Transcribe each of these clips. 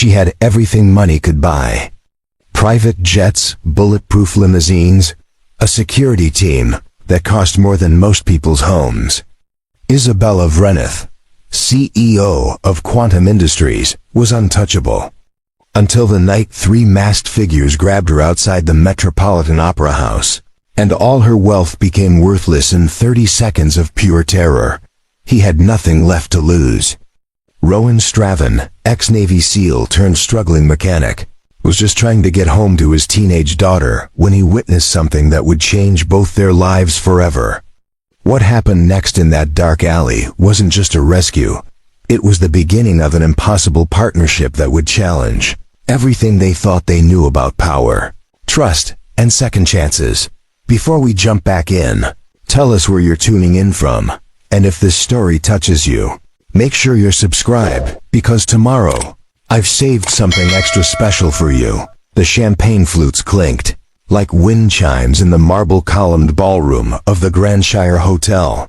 She had everything money could buy. Private jets, bulletproof limousines, a security team that cost more than most people's homes. Isabella Vreneth, CEO of Quantum Industries, was untouchable. Until the night three masked figures grabbed her outside the Metropolitan Opera House, and all her wealth became worthless in 30 seconds of pure terror. He had nothing left to lose. Rowan Straven, ex-Navy SEAL turned struggling mechanic, was just trying to get home to his teenage daughter when he witnessed something that would change both their lives forever. What happened next in that dark alley wasn't just a rescue. It was the beginning of an impossible partnership that would challenge everything they thought they knew about power, trust, and second chances. Before we jump back in, tell us where you're tuning in from, and if this story touches you, make sure you're subscribed, because tomorrow, I've saved something extra special for you. The champagne flutes clinked, like wind chimes in the marble-columned ballroom of the Grandshire Hotel.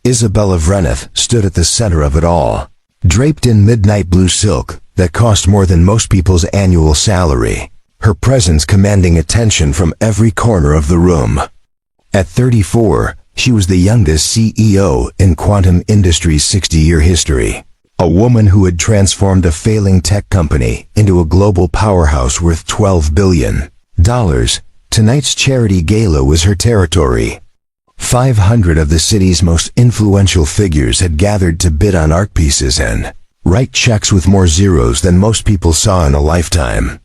Isabella Vreneth stood at the center of it all, draped in midnight blue silk that cost more than most people's annual salary, her presence commanding attention from every corner of the room. At 34, she was the youngest CEO in Quantum Industries' 60-year history, a woman who had transformed a failing tech company into a global powerhouse worth $12 billion. Tonight's charity gala was her territory. 500 of the city's most influential figures had gathered to bid on art pieces and write checks with more zeros than most people saw in a lifetime.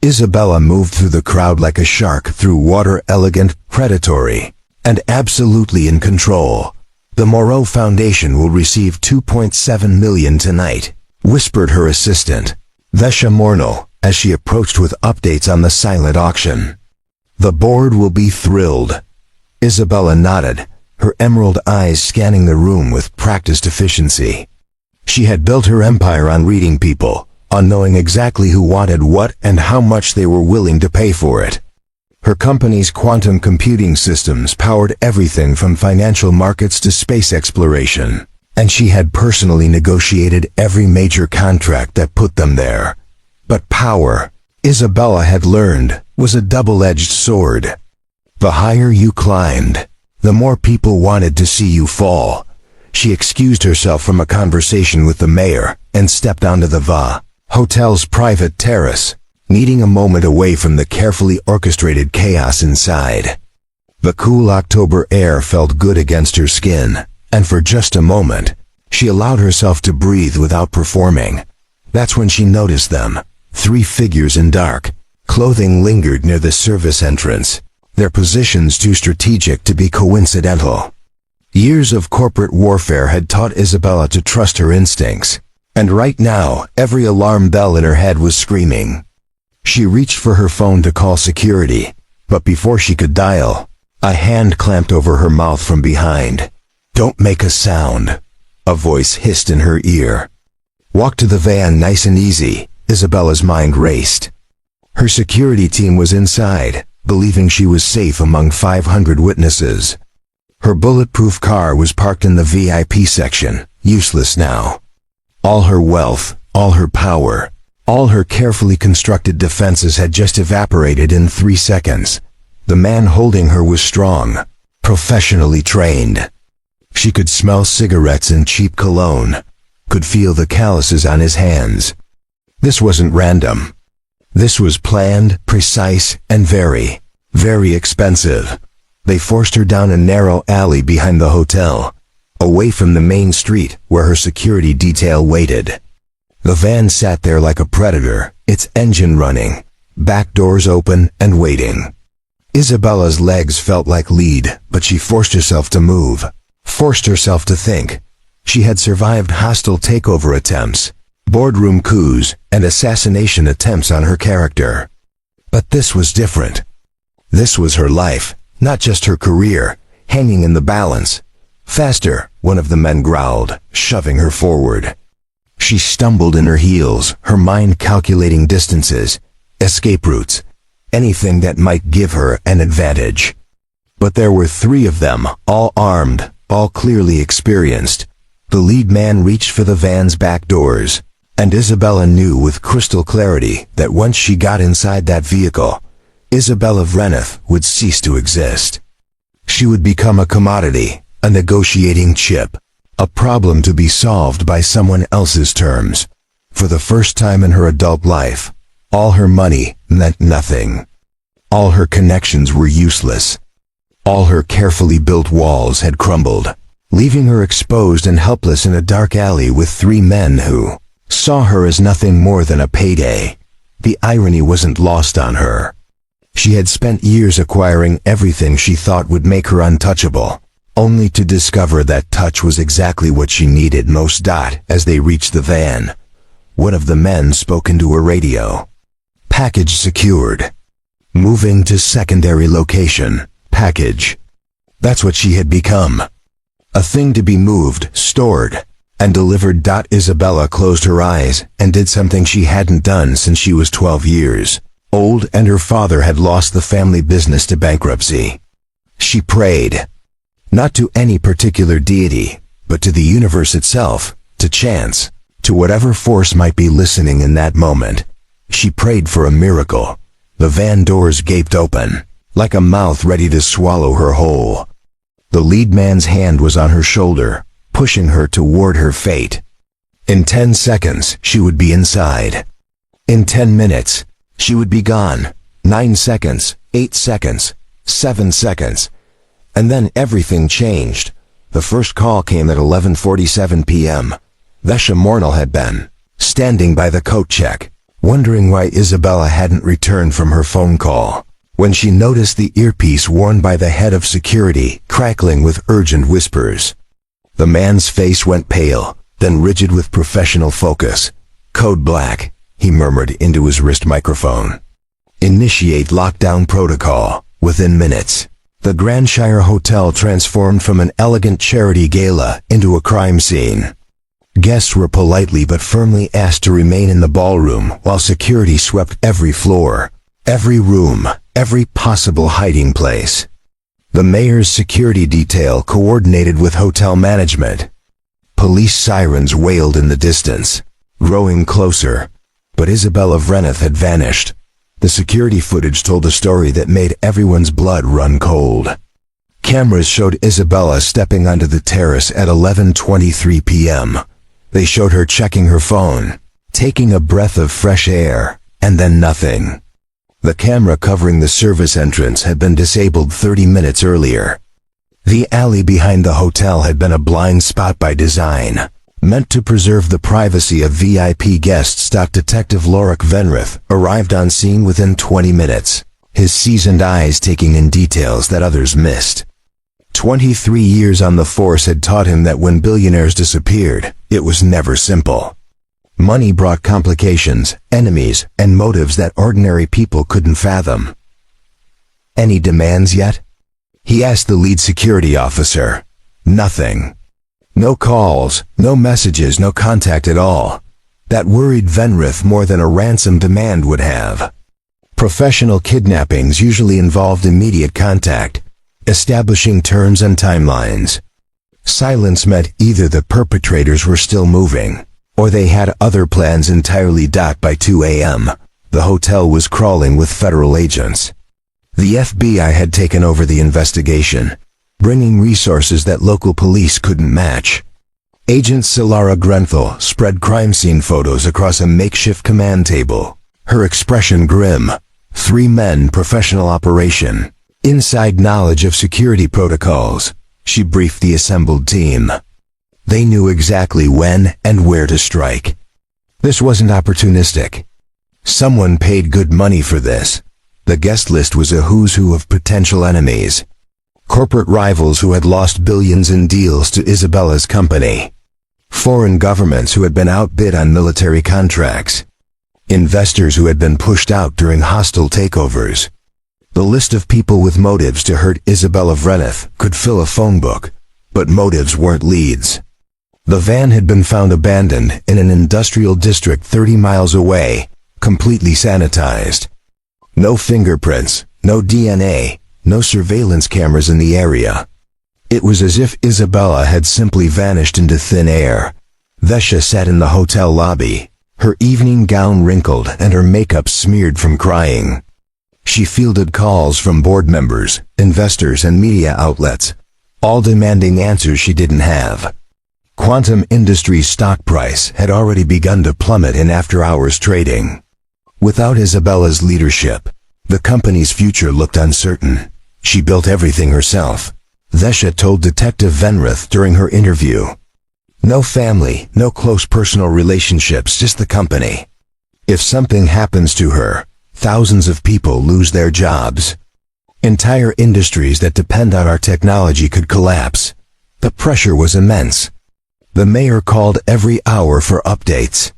Isabella moved through the crowd like a shark through water, elegant, predatory, and absolutely in control. The Moreau Foundation will receive $2.7 million tonight, whispered her assistant, Vesha Mornell, as she approached with updates on the silent auction. The board will be thrilled. Isabella nodded, her emerald eyes scanning the room with practiced efficiency. She had built her empire on reading people, on knowing exactly who wanted what and how much they were willing to pay for it. Her company's quantum computing systems powered everything from financial markets to space exploration, and she had personally negotiated every major contract that put them there. But power, Isabella had learned, was a double-edged sword. The higher you climbed, the more people wanted to see you fall. She excused herself from a conversation with the mayor and stepped onto the Va Hotel's private terrace, needing a moment away from the carefully orchestrated chaos inside. The cool October air felt good against her skin, and for just a moment, she allowed herself to breathe without performing. That's when she noticed them. Three figures in dark clothing lingered near the service entrance, their positions too strategic to be coincidental. Years of corporate warfare had taught Isabella to trust her instincts, and right now, every alarm bell in her head was screaming. She reached for her phone to call security, but before she could dial, a hand clamped over her mouth from behind. "Don't make a sound," a voice hissed in her ear. "Walk to the van nice and easy." Isabella's mind raced. Her security team was inside, believing she was safe among 500 witnesses. Her bulletproof car was parked in the VIP section, useless now. All her wealth, all her power, all her carefully constructed defenses had just evaporated in 3 seconds. The man holding her was strong, professionally trained. She could smell cigarettes and cheap cologne, could feel the calluses on his hands. This wasn't random. This was planned, precise, and very, very expensive. They forced her down a narrow alley behind the hotel, away from the main street where her security detail waited. The van sat there like a predator, its engine running, back doors open and waiting. Isabella's legs felt like lead, but she forced herself to move, forced herself to think. She had survived hostile takeover attempts, boardroom coups, and assassination attempts on her character. But this was different. This was her life, not just her career, hanging in the balance. "Faster," one of the men growled, shoving her forward. She stumbled in her heels, her mind calculating distances, escape routes, anything that might give her an advantage. But there were 3 of them, all armed, all clearly experienced. The lead man reached for the van's back doors, And Isabella knew with crystal clarity that once she got inside that vehicle, Isabella Vreneth would cease to exist. She would become a commodity, a negotiating chip, a problem to be solved by someone else's terms. For the first time in her adult life, all her money meant nothing. All her connections were useless. All her carefully built walls had crumbled, leaving her exposed and helpless in a dark alley with three men who saw her as nothing more than a payday. The irony wasn't lost on her. She had spent years acquiring everything she thought would make her untouchable, only to discover that touch was exactly what she needed most. As they reached the van, one of the men spoke into a radio. Package secured. Moving to secondary location. Package. That's what she had become. A thing to be moved, stored, and delivered. Isabella closed her eyes and did something she hadn't done since she was 12 years old and her father had lost the family business to bankruptcy. She prayed. Not to any particular deity, but to the universe itself, to chance, to whatever force might be listening in that moment. She prayed for a miracle. The van doors gaped open, like a mouth ready to swallow her whole. The lead man's hand was on her shoulder, pushing her toward her fate. In 10 seconds, she would be inside. In 10 minutes, she would be gone. 9 seconds, 8 seconds, 7 seconds. And then everything changed. The first call came at 11:47 p.m. Vesha Mornell had been standing by the coat check, wondering why Isabella hadn't returned from her phone call, when she noticed the earpiece worn by the head of security crackling with urgent whispers. The man's face went pale, then rigid with professional focus. "Code black," he murmured into his wrist microphone. "Initiate lockdown protocol." Within minutes, the Grandshire Hotel transformed from an elegant charity gala into a crime scene. Guests were politely but firmly asked to remain in the ballroom while security swept every floor, every room, every possible hiding place. The mayor's security detail coordinated with hotel management. Police sirens wailed in the distance, growing closer, but Isabella Vreneth had vanished. The security footage told a story that made everyone's blood run cold. Cameras showed Isabella stepping onto the terrace at 11:23 p.m. They showed her checking her phone, taking a breath of fresh air, and then nothing. The camera covering the service entrance had been disabled 30 minutes earlier. The alley behind the hotel had been a blind spot by design, meant to preserve the privacy of VIP guests. Detective Lorik Venrith arrived on scene within 20 minutes, his seasoned eyes taking in details that others missed. 23 years on the force had taught him that when billionaires disappeared, it was never simple. Money brought complications, enemies, and motives that ordinary people couldn't fathom. "Any demands yet?" he asked the lead security officer. Nothing. No calls, no messages, no contact at all. That worried Venrith more than a ransom demand would have. Professional kidnappings usually involved immediate contact, establishing terms and timelines. Silence meant either the perpetrators were still moving, or they had other plans entirely. By 2 a.m., the hotel was crawling with federal agents. The FBI had taken over the investigation, bringing resources that local police couldn't match. Agent Silara Grenthal spread crime scene photos across a makeshift command table, her expression grim. 3 men, professional operation, inside knowledge of security protocols. She briefed the assembled team. They knew exactly when and where to strike. This wasn't opportunistic. Someone paid good money for this. The guest list was a who's who of potential enemies. Corporate rivals who had lost billions in deals to Isabella's company. Foreign governments who had been outbid on military contracts. Investors who had been pushed out during hostile takeovers. The list of people with motives to hurt Isabella Vreneth could fill a phone book, but motives weren't leads. The van had been found abandoned in an industrial district 30 miles away, completely sanitized. No fingerprints, no DNA, no surveillance cameras in the area. It was as if Isabella had simply vanished into thin air. Vesha sat in the hotel lobby, her evening gown wrinkled and her makeup smeared from crying. She fielded calls from board members, investors, and media outlets, all demanding answers she didn't have. Quantum Industries' stock price had already begun to plummet in after-hours trading. Without Isabella's leadership, the company's future looked uncertain. She built everything herself, Vesha told Detective Venrith during her interview. No family, no close personal relationships, just the company. If something happens to her, thousands of people lose their jobs. Entire industries that depend on our technology could collapse. The pressure was immense. The mayor called every hour for updates.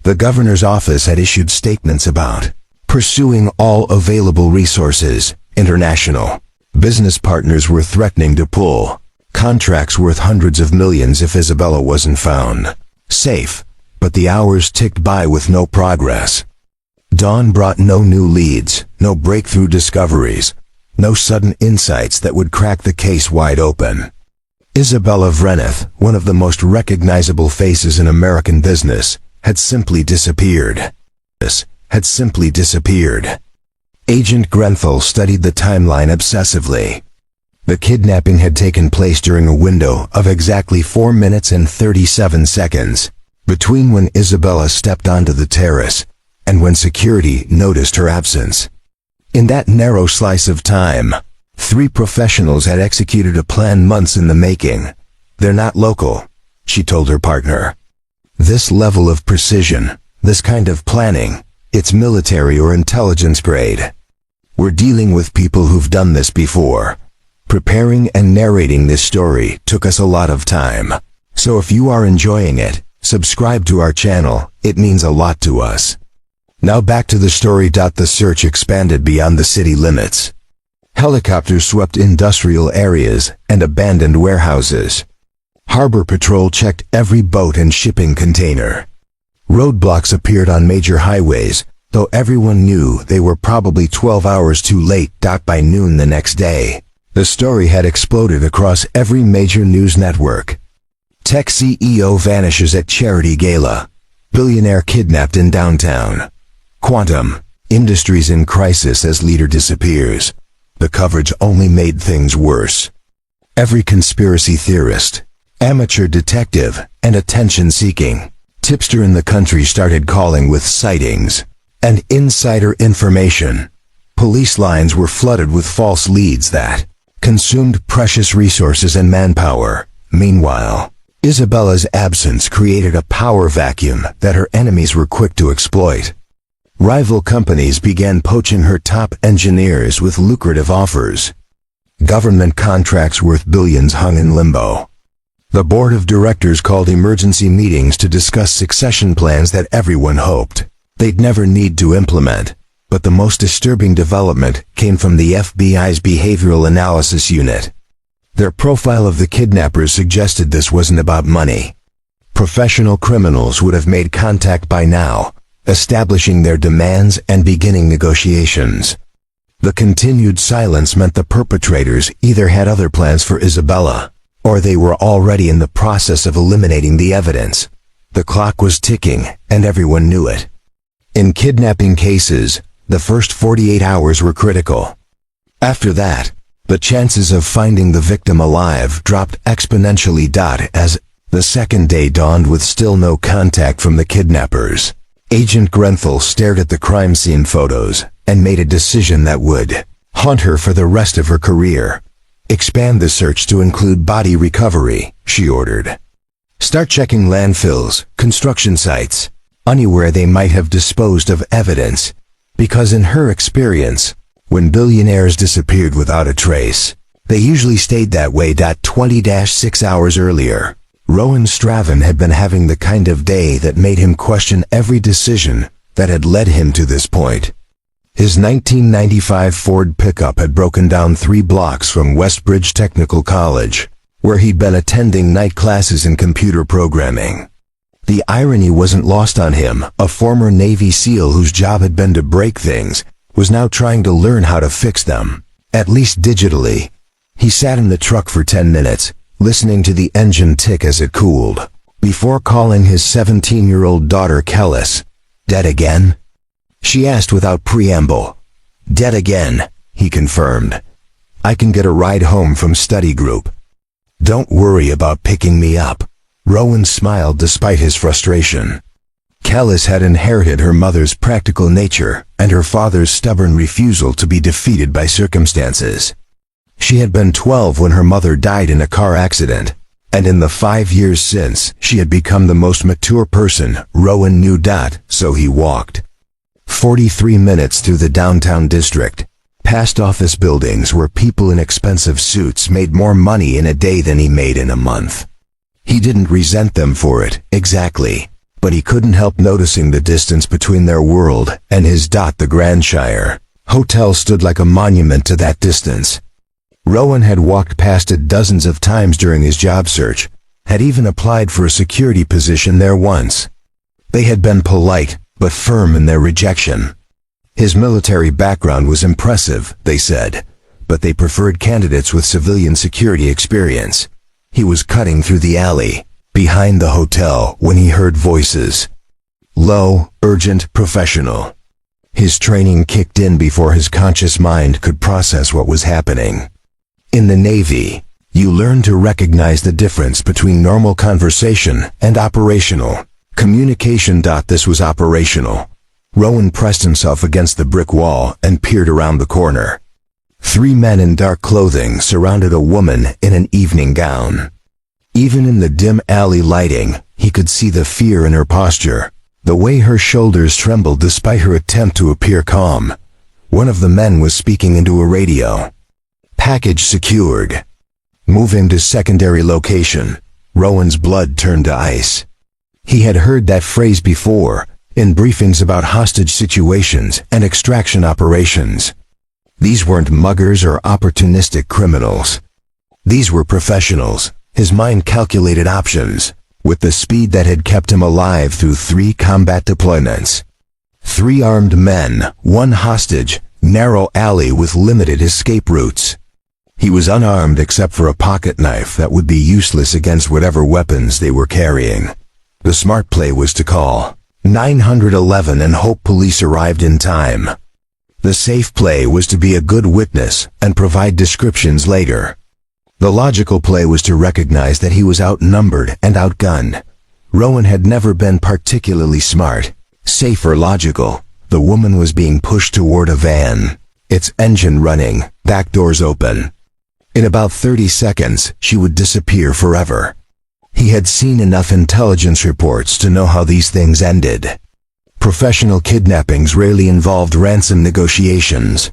The governor's office had issued statements about pursuing all available resources. International business partners were threatening to pull contracts worth hundreds of millions if Isabella wasn't found safe, but the hours ticked by with no progress. Dawn brought no new leads, no breakthrough discoveries, no sudden insights that would crack the case wide open. Isabella Vreneth, one of the most recognizable faces in American business, had simply disappeared. Agent Grenfell studied the timeline obsessively. The kidnapping had taken place during a window of exactly 4 minutes and 37 seconds, between when Isabella stepped onto the terrace and when security noticed her absence. In that narrow slice of time, 3 professionals had executed a plan months in the making. They're not local, she told her partner. This level of precision, this kind of planning, it's military or intelligence grade. We're dealing with people who've done this before. Preparing and narrating this story took us a lot of time. So if you are enjoying it, subscribe to our channel, it means a lot to us. Now back to the story. The search expanded beyond the city limits. Helicopters swept industrial areas and abandoned warehouses. Harbor Patrol checked every boat and shipping container. Roadblocks appeared on major highways, though everyone knew they were probably 12 hours too late. By noon the next day, the story had exploded across every major news network. Tech CEO vanishes at charity gala. Billionaire kidnapped in downtown. Quantum Industries in crisis as leader disappears. The coverage only made things worse. Every conspiracy theorist, amateur detective, and attention-seeking tipster in the country started calling with sightings and insider information. Police lines were flooded with false leads that consumed precious resources and manpower. Meanwhile, Isabella's absence created a power vacuum that her enemies were quick to exploit. Rival companies began poaching her top engineers with lucrative offers. Government contracts worth billions hung in limbo. The board of directors called emergency meetings to discuss succession plans that everyone hoped they'd never need to implement. But the most disturbing development came from the FBI's Behavioral Analysis Unit. Their profile of the kidnappers suggested this wasn't about money. Professional criminals would have made contact by now, establishing their demands and beginning negotiations. The continued silence meant the perpetrators either had other plans for Isabella, or they were already in the process of eliminating the evidence. The clock was ticking, and everyone knew it. In kidnapping cases, the first 48 hours were critical. After that, the chances of finding the victim alive dropped exponentially. As the second day dawned with still no contact from the kidnappers, Agent Grenfell stared at the crime scene photos and made a decision that would haunt her for the rest of her career. Expand the search to include body recovery, she ordered. Start checking landfills, construction sites, anywhere they might have disposed of evidence, because in her experience, when billionaires disappeared without a trace, they usually stayed that way. 20-6 hours earlier, Rowan Straven had been having the kind of day that made him question every decision that had led him to this point. His 1995 Ford pickup had broken down 3 blocks from Westbridge Technical College, where he'd been attending night classes in computer programming. The irony wasn't lost on him. A former Navy SEAL whose job had been to break things was now trying to learn how to fix them, at least digitally. He sat in the truck for 10 minutes, listening to the engine tick as it cooled. before calling his 17-year-old daughter Kellis. "Dead again?" she asked without preamble. "Dead again," he confirmed. "I can get a ride home from study group. Don't worry about picking me up." Rowan smiled despite his frustration. Kellis had inherited her mother's practical nature and her father's stubborn refusal to be defeated by circumstances. She had been 12 when her mother died in a car accident, and in the 5 years since, she had become the most mature person Rowan knew. So he walked 43 minutes through the downtown district, past office buildings where people in expensive suits made more money in a day than he made in a month. He didn't resent them for it, exactly, but he couldn't help noticing the distance between their world and his. The Grandshire Hotel stood like a monument to that distance. Rowan had walked past it dozens of times during his job search, had even applied for a security position there once. They had been polite, but firm in their rejection. His military background was impressive, they said, but they preferred candidates with civilian security experience. He was cutting through the alley, behind the hotel, when he heard voices. Low, urgent, professional. His training kicked in before his conscious mind could process what was happening. In the Navy, you learn to recognize the difference between normal conversation and operational communication. This was operational. Rowan pressed himself against the brick wall and peered around the corner. 3 men in dark clothing surrounded a woman in an evening gown. Even in the dim alley lighting, he could see the fear in her posture, the way her shoulders trembled despite her attempt to appear calm. One of the men was speaking into a radio. "Package secured." Moving to secondary location, Rowan's blood turned to ice. He had heard that phrase before, in briefings about hostage situations and extraction operations. These weren't muggers or opportunistic criminals. These were professionals. His mind calculated options, with the speed that had kept him alive through 3 combat deployments. 3 armed men, 1 hostage, narrow alley with limited escape routes. He was unarmed except for a pocket knife that would be useless against whatever weapons they were carrying. The smart play was to call 911 and hope police arrived in time. The safe play was to be a good witness and provide descriptions later. The logical play was to recognize that he was outnumbered and outgunned. Rowan had never been particularly smart, safe or logical. The woman was being pushed toward a van, its engine running, back doors open. In about 30 seconds, she would disappear forever. He had seen enough intelligence reports to know how these things ended. Professional kidnappings rarely involved ransom negotiations.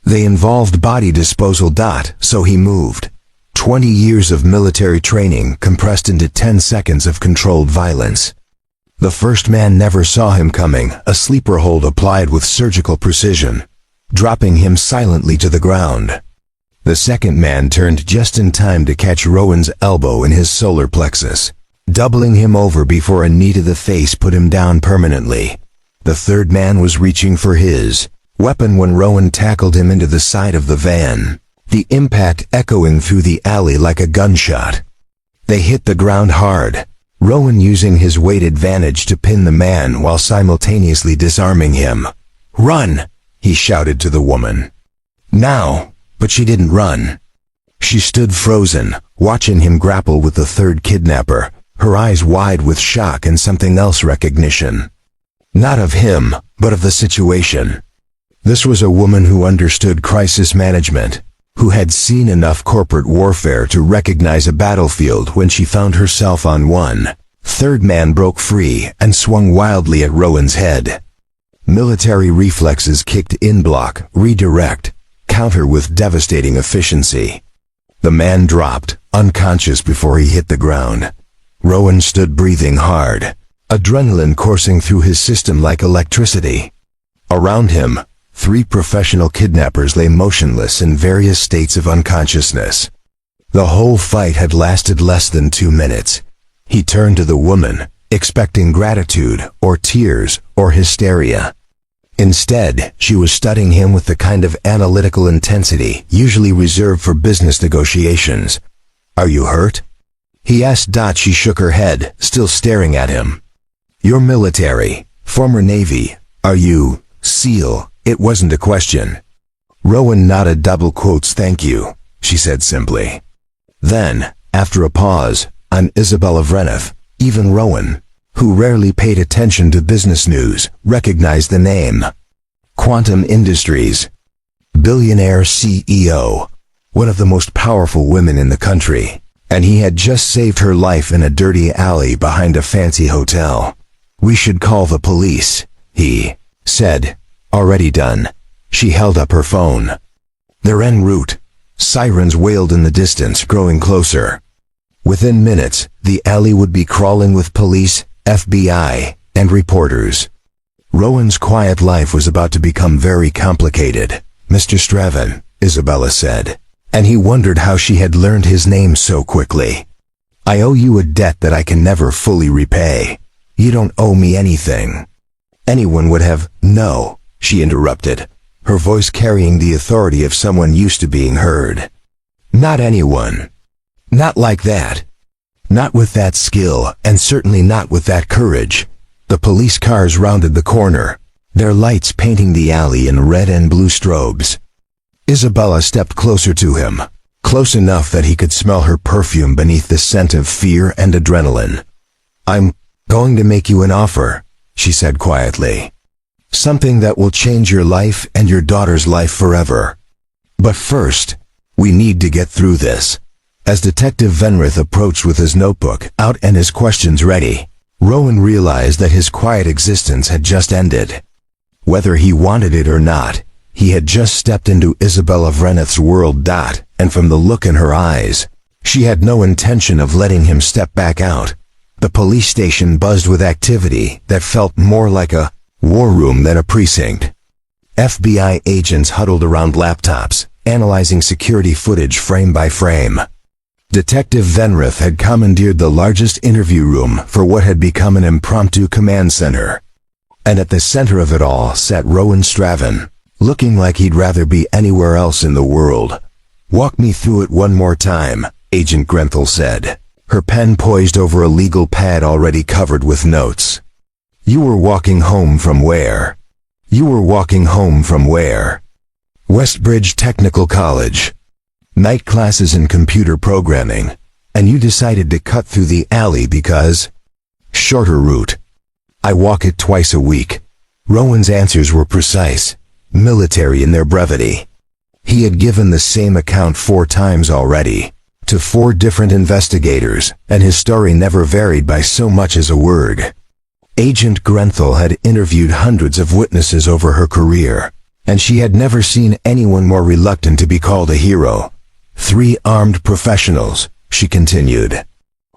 They involved body disposal. So he moved. 20 years of military training compressed into 10 seconds of controlled violence. The first man never saw him coming, a sleeper hold applied with surgical precision, dropping him silently to the ground. The second man turned just in time to catch Rowan's elbow in his solar plexus, doubling him over before a knee to the face put him down permanently. The third man was reaching for his weapon when Rowan tackled him into the side of the van, the impact echoing through the alley like a gunshot. They hit the ground hard, Rowan using his weight advantage to pin the man while simultaneously disarming him. "Run!" he shouted to the woman. "Now!" But she didn't run. She stood frozen, watching him grapple with the third kidnapper, her eyes wide with shock and something else recognition. Not of him, but of the situation. This was a woman who understood crisis management, who had seen enough corporate warfare to recognize a battlefield when she found herself on one. Third man broke free and swung wildly at Rowan's head. Military reflexes kicked in, block, redirect, counter with devastating efficiency. The man dropped, unconscious before he hit the ground. Rowan stood breathing hard, adrenaline coursing through his system like electricity. Around him, 3 professional kidnappers lay motionless in various states of unconsciousness. The whole fight had lasted less than 2 minutes. He turned to the woman, expecting gratitude, or tears, or hysteria. Instead, she was studying him with the kind of analytical intensity usually reserved for business negotiations. "Are you hurt?" he asked. She shook her head, still staring at him. You're military, former Navy. Are you SEAL? It wasn't a question. Rowan nodded. Double quotes. Thank you, she said simply. Then, after a pause, I'm Isabella Vreneth. Even Rowan, who rarely paid attention to business news, recognized the name. Quantum Industries. Billionaire CEO. One of the most powerful women in the country. And he had just saved her life in a dirty alley behind a fancy hotel. We should call the police, he said. Already done. She held up her phone. They're en route. Sirens wailed in the distance, growing closer. Within minutes, the alley would be crawling with police, FBI, and reporters. Rowan's quiet life was about to become very complicated. Mr. Straven, Isabella said. And he wondered how she had learned his name so quickly. I owe you a debt that I can never fully repay. You don't owe me anything. Anyone would have. No, she interrupted, her voice carrying the authority of someone used to being heard. Not anyone. Not like that. Not with that skill, and certainly not with that courage. The police cars rounded the corner, their lights painting the alley in red and blue strobes. Isabella stepped closer to him, close enough that he could smell her perfume beneath the scent of fear and adrenaline. I'm going to make you an offer, she said quietly. Something that will change your life and your daughter's life forever. But first, we need to get through this. As Detective Venrith approached with his notebook out and his questions ready, Rowan realized that his quiet existence had just ended. Whether he wanted it or not, he had just stepped into Isabella Vreneth's world. And from the look in her eyes, she had no intention of letting him step back out. The police station buzzed with activity that felt more like a war room than a precinct. FBI agents huddled around laptops, analyzing security footage frame by frame. Detective Venrith had commandeered the largest interview room for what had become an impromptu command center. And at the center of it all sat Rowan Straven, looking like he'd rather be anywhere else in the world. Walk me through it one more time, Agent Grenthal said, her pen poised over a legal pad already covered with notes. You were walking home from where? You were walking home from where? Westbridge Technical College. Night classes in computer programming. And you decided to cut through the alley because? Shorter route. I walk it twice a week. Rowan's answers were precise, military in their brevity. He had given the same account 4 times already, to 4 different investigators, and his story never varied by so much as a word. Agent Grenthal had interviewed hundreds of witnesses over her career, and she had never seen anyone more reluctant to be called a hero. 3 armed professionals, she continued.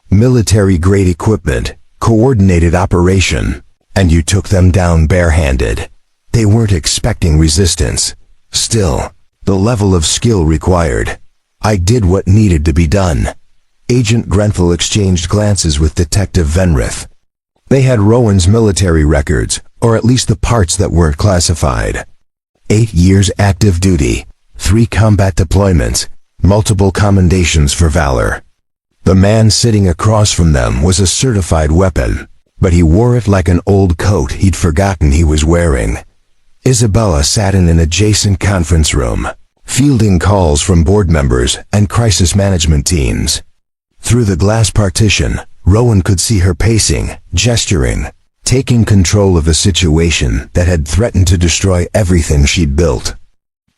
Military-grade equipment, coordinated operation, and you took them down barehanded. They weren't expecting resistance. Still, the level of skill required. I did what needed to be done. Agent Grenthal exchanged glances with Detective Venrith. They had Rowan's military records, or at least the parts that weren't classified. 8 years active duty, 3 combat deployments, multiple commendations for valor. The man sitting across from them was a certified weapon, but he wore it like an old coat he'd forgotten he was wearing. Isabella sat in an adjacent conference room, fielding calls from board members and crisis management teams. Through the glass partition, Rowan could see her pacing, gesturing, taking control of a situation that had threatened to destroy everything she'd built.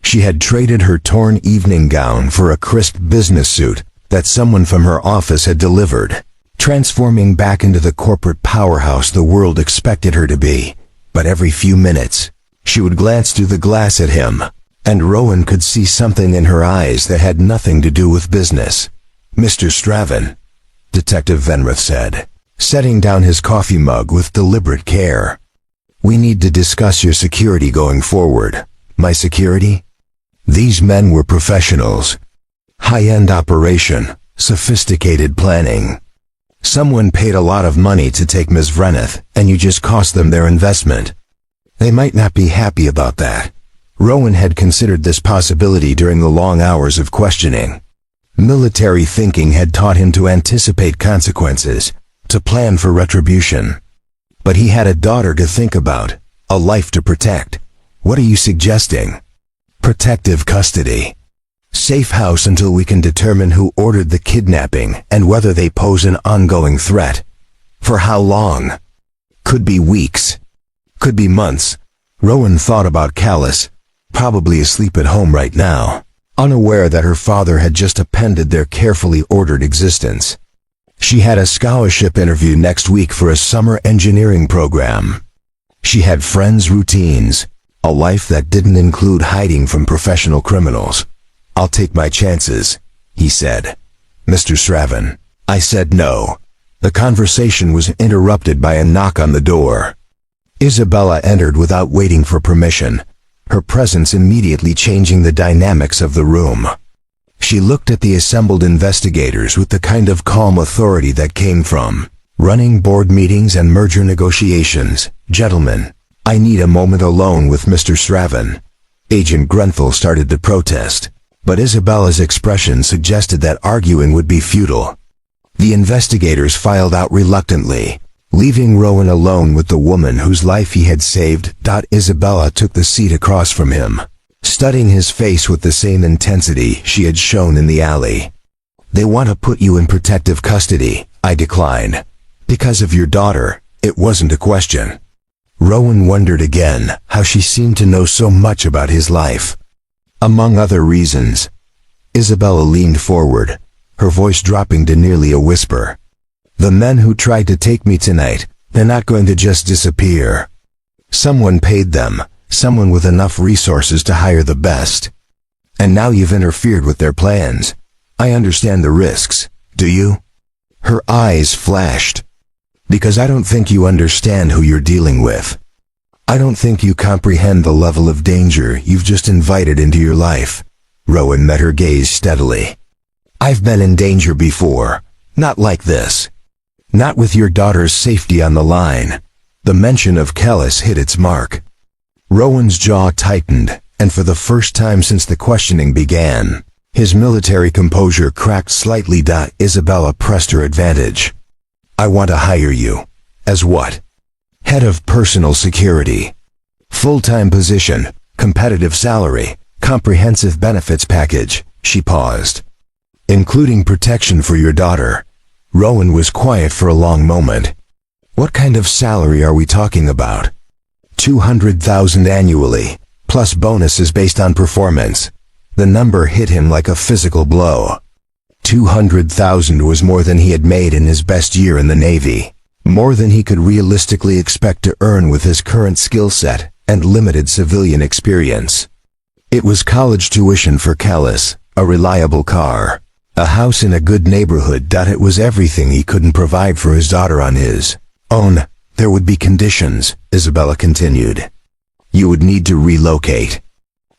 She had traded her torn evening gown for a crisp business suit that someone from her office had delivered, transforming back into the corporate powerhouse the world expected her to be. But every few minutes, she would glance through the glass at him, and Rowan could see something in her eyes that had nothing to do with business. Mr. Straven, Detective Venrith said, setting down his coffee mug with deliberate care. We need to discuss your security going forward. My security? These men were professionals. High-end operation, sophisticated planning. Someone paid a lot of money to take Ms. Vreneth, and you just cost them their investment. They might not be happy about that. Rowan had considered this possibility during the long hours of questioning. Military thinking had taught him to anticipate consequences, to plan for retribution. But he had a daughter to think about, a life to protect. What are you suggesting? Protective custody. Safe house until we can determine who ordered the kidnapping and whether they pose an ongoing threat. For how long? Could be weeks. Could be months. Rowan thought about Callus, probably asleep at home right now, unaware that her father had just appended their carefully ordered existence. She had a scholarship interview next week for a summer engineering program. She had friends' routines, a life that didn't include hiding from professional criminals. "I'll take my chances," he said. "Mr. Straven." I said no. The conversation was interrupted by a knock on the door. Isabella entered without waiting for permission, her presence immediately changing the dynamics of the room. She looked at the assembled investigators with the kind of calm authority that came from running board meetings and merger negotiations. "Gentlemen, I need a moment alone with Mr. Straven." Agent Grenfell started to protest, but Isabella's expression suggested that arguing would be futile. The investigators filed out reluctantly, leaving Rowan alone with the woman whose life he had saved. Isabella took the seat across from him, studying his face with the same intensity she had shown in the alley. "They want to put you in protective custody," I declined. "Because of your daughter." It wasn't a question. Rowan wondered again how she seemed to know so much about his life. "Among other reasons." Isabella leaned forward, her voice dropping to nearly a whisper. "The men who tried to take me tonight, they're not going to just disappear. Someone paid them, someone with enough resources to hire the best. And now you've interfered with their plans. I understand the risks, do you?" Her eyes flashed. "Because I don't think you understand who you're dealing with. I don't think you comprehend the level of danger you've just invited into your life." Rowan met her gaze steadily. "I've been in danger before. Not like this. Not with your daughter's safety on the line." The mention of Callus hit its mark. Rowan's jaw tightened, and for the first time since the questioning began, his military composure cracked slightly. Isabella pressed her advantage. "I want to hire you." "As what?" "Head of personal security. Full-time position, competitive salary, comprehensive benefits package." She paused. "Including protection for your daughter." Rowan was quiet for a long moment. "What kind of salary are we talking about?" $200,000 annually, plus bonuses based on performance. The number hit him like a physical blow. 200,000 was more than he had made in his best year in the Navy, more than he could realistically expect to earn with his current skill set and limited civilian experience. It was college tuition for Callus, a reliable car, a house in a good neighborhood. It was everything he couldn't provide for his daughter on his own. "There would be conditions," Isabella continued. "You would need to relocate.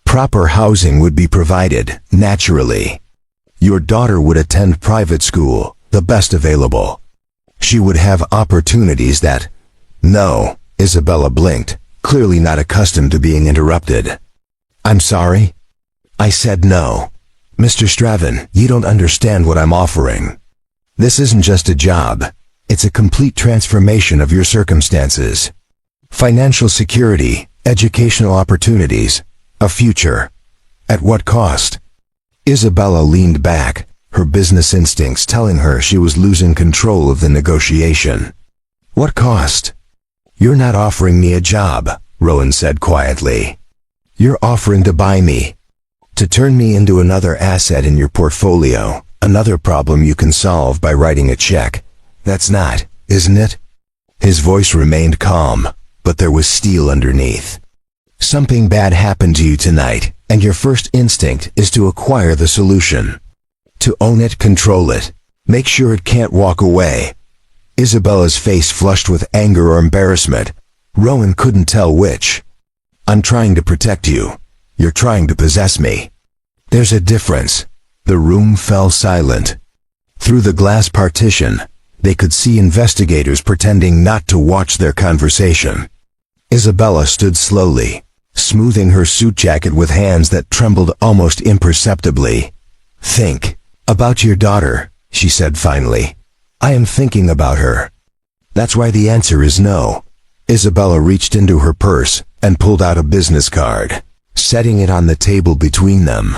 Proper housing would be provided, naturally. Your daughter would attend private school, the best available. She would have opportunities that—" "No," Isabella blinked, clearly not accustomed to being interrupted. "I'm sorry?" I said no. "Mr. Straven, you don't understand what I'm offering. This isn't just a job. It's a complete transformation of your circumstances. Financial security, educational opportunities, a future. At what cost?" Isabella leaned back, her business instincts telling her she was losing control of the negotiation. "What cost?" "You're not offering me a job," Rowan said quietly. "You're offering to buy me. To turn me into another asset in your portfolio, another problem you can solve by writing a check. That's not, isn't it?" His voice remained calm, but there was steel underneath. "Something bad happened to you tonight, and your first instinct is to acquire the solution. To own it, control it. Make sure it can't walk away." Isabella's face flushed with anger or embarrassment. Rowan couldn't tell which. "I'm trying to protect you. You're trying to possess me. There's a difference." The room fell silent. Through the glass partition, they could see investigators pretending not to watch their conversation. Isabella stood slowly, smoothing her suit jacket with hands that trembled almost imperceptibly. "Think," About your daughter, she said finally. I am thinking about her. That's why the answer is no. Isabella reached into her purse and pulled out a business card, setting it on the table between them.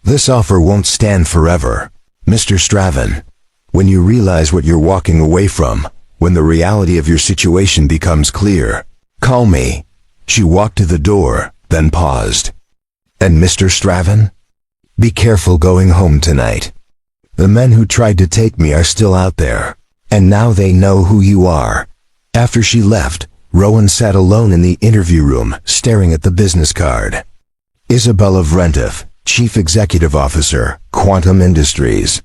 This offer won't stand forever, Mr. Straven. When you realize what you're walking away from, when the reality of your situation becomes clear, call me. She walked to the door, then paused. And Mr. Straven? Be careful going home tonight. The men who tried to take me are still out there, and now they know who you are. After she left, Rowan sat alone in the interview room, staring at the business card. Isabella Vrentiff, Chief Executive Officer, Quantum Industries.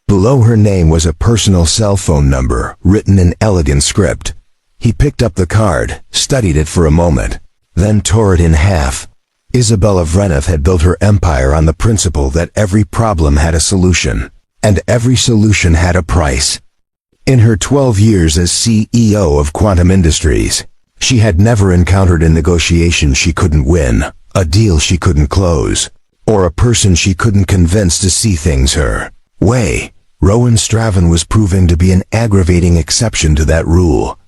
Below her name was a personal cell phone number, written in elegant script. He picked up the card, studied it for a moment, then tore it in half. Isabella Vrentiff had built her empire on the principle that every problem had a solution, and every solution had a price. In her 12 years as CEO of Quantum Industries, she had never encountered a negotiation she couldn't win, a deal she couldn't close, or a person she couldn't convince to see things her way. Rowan Straven was proving to be an aggravating exception to that rule.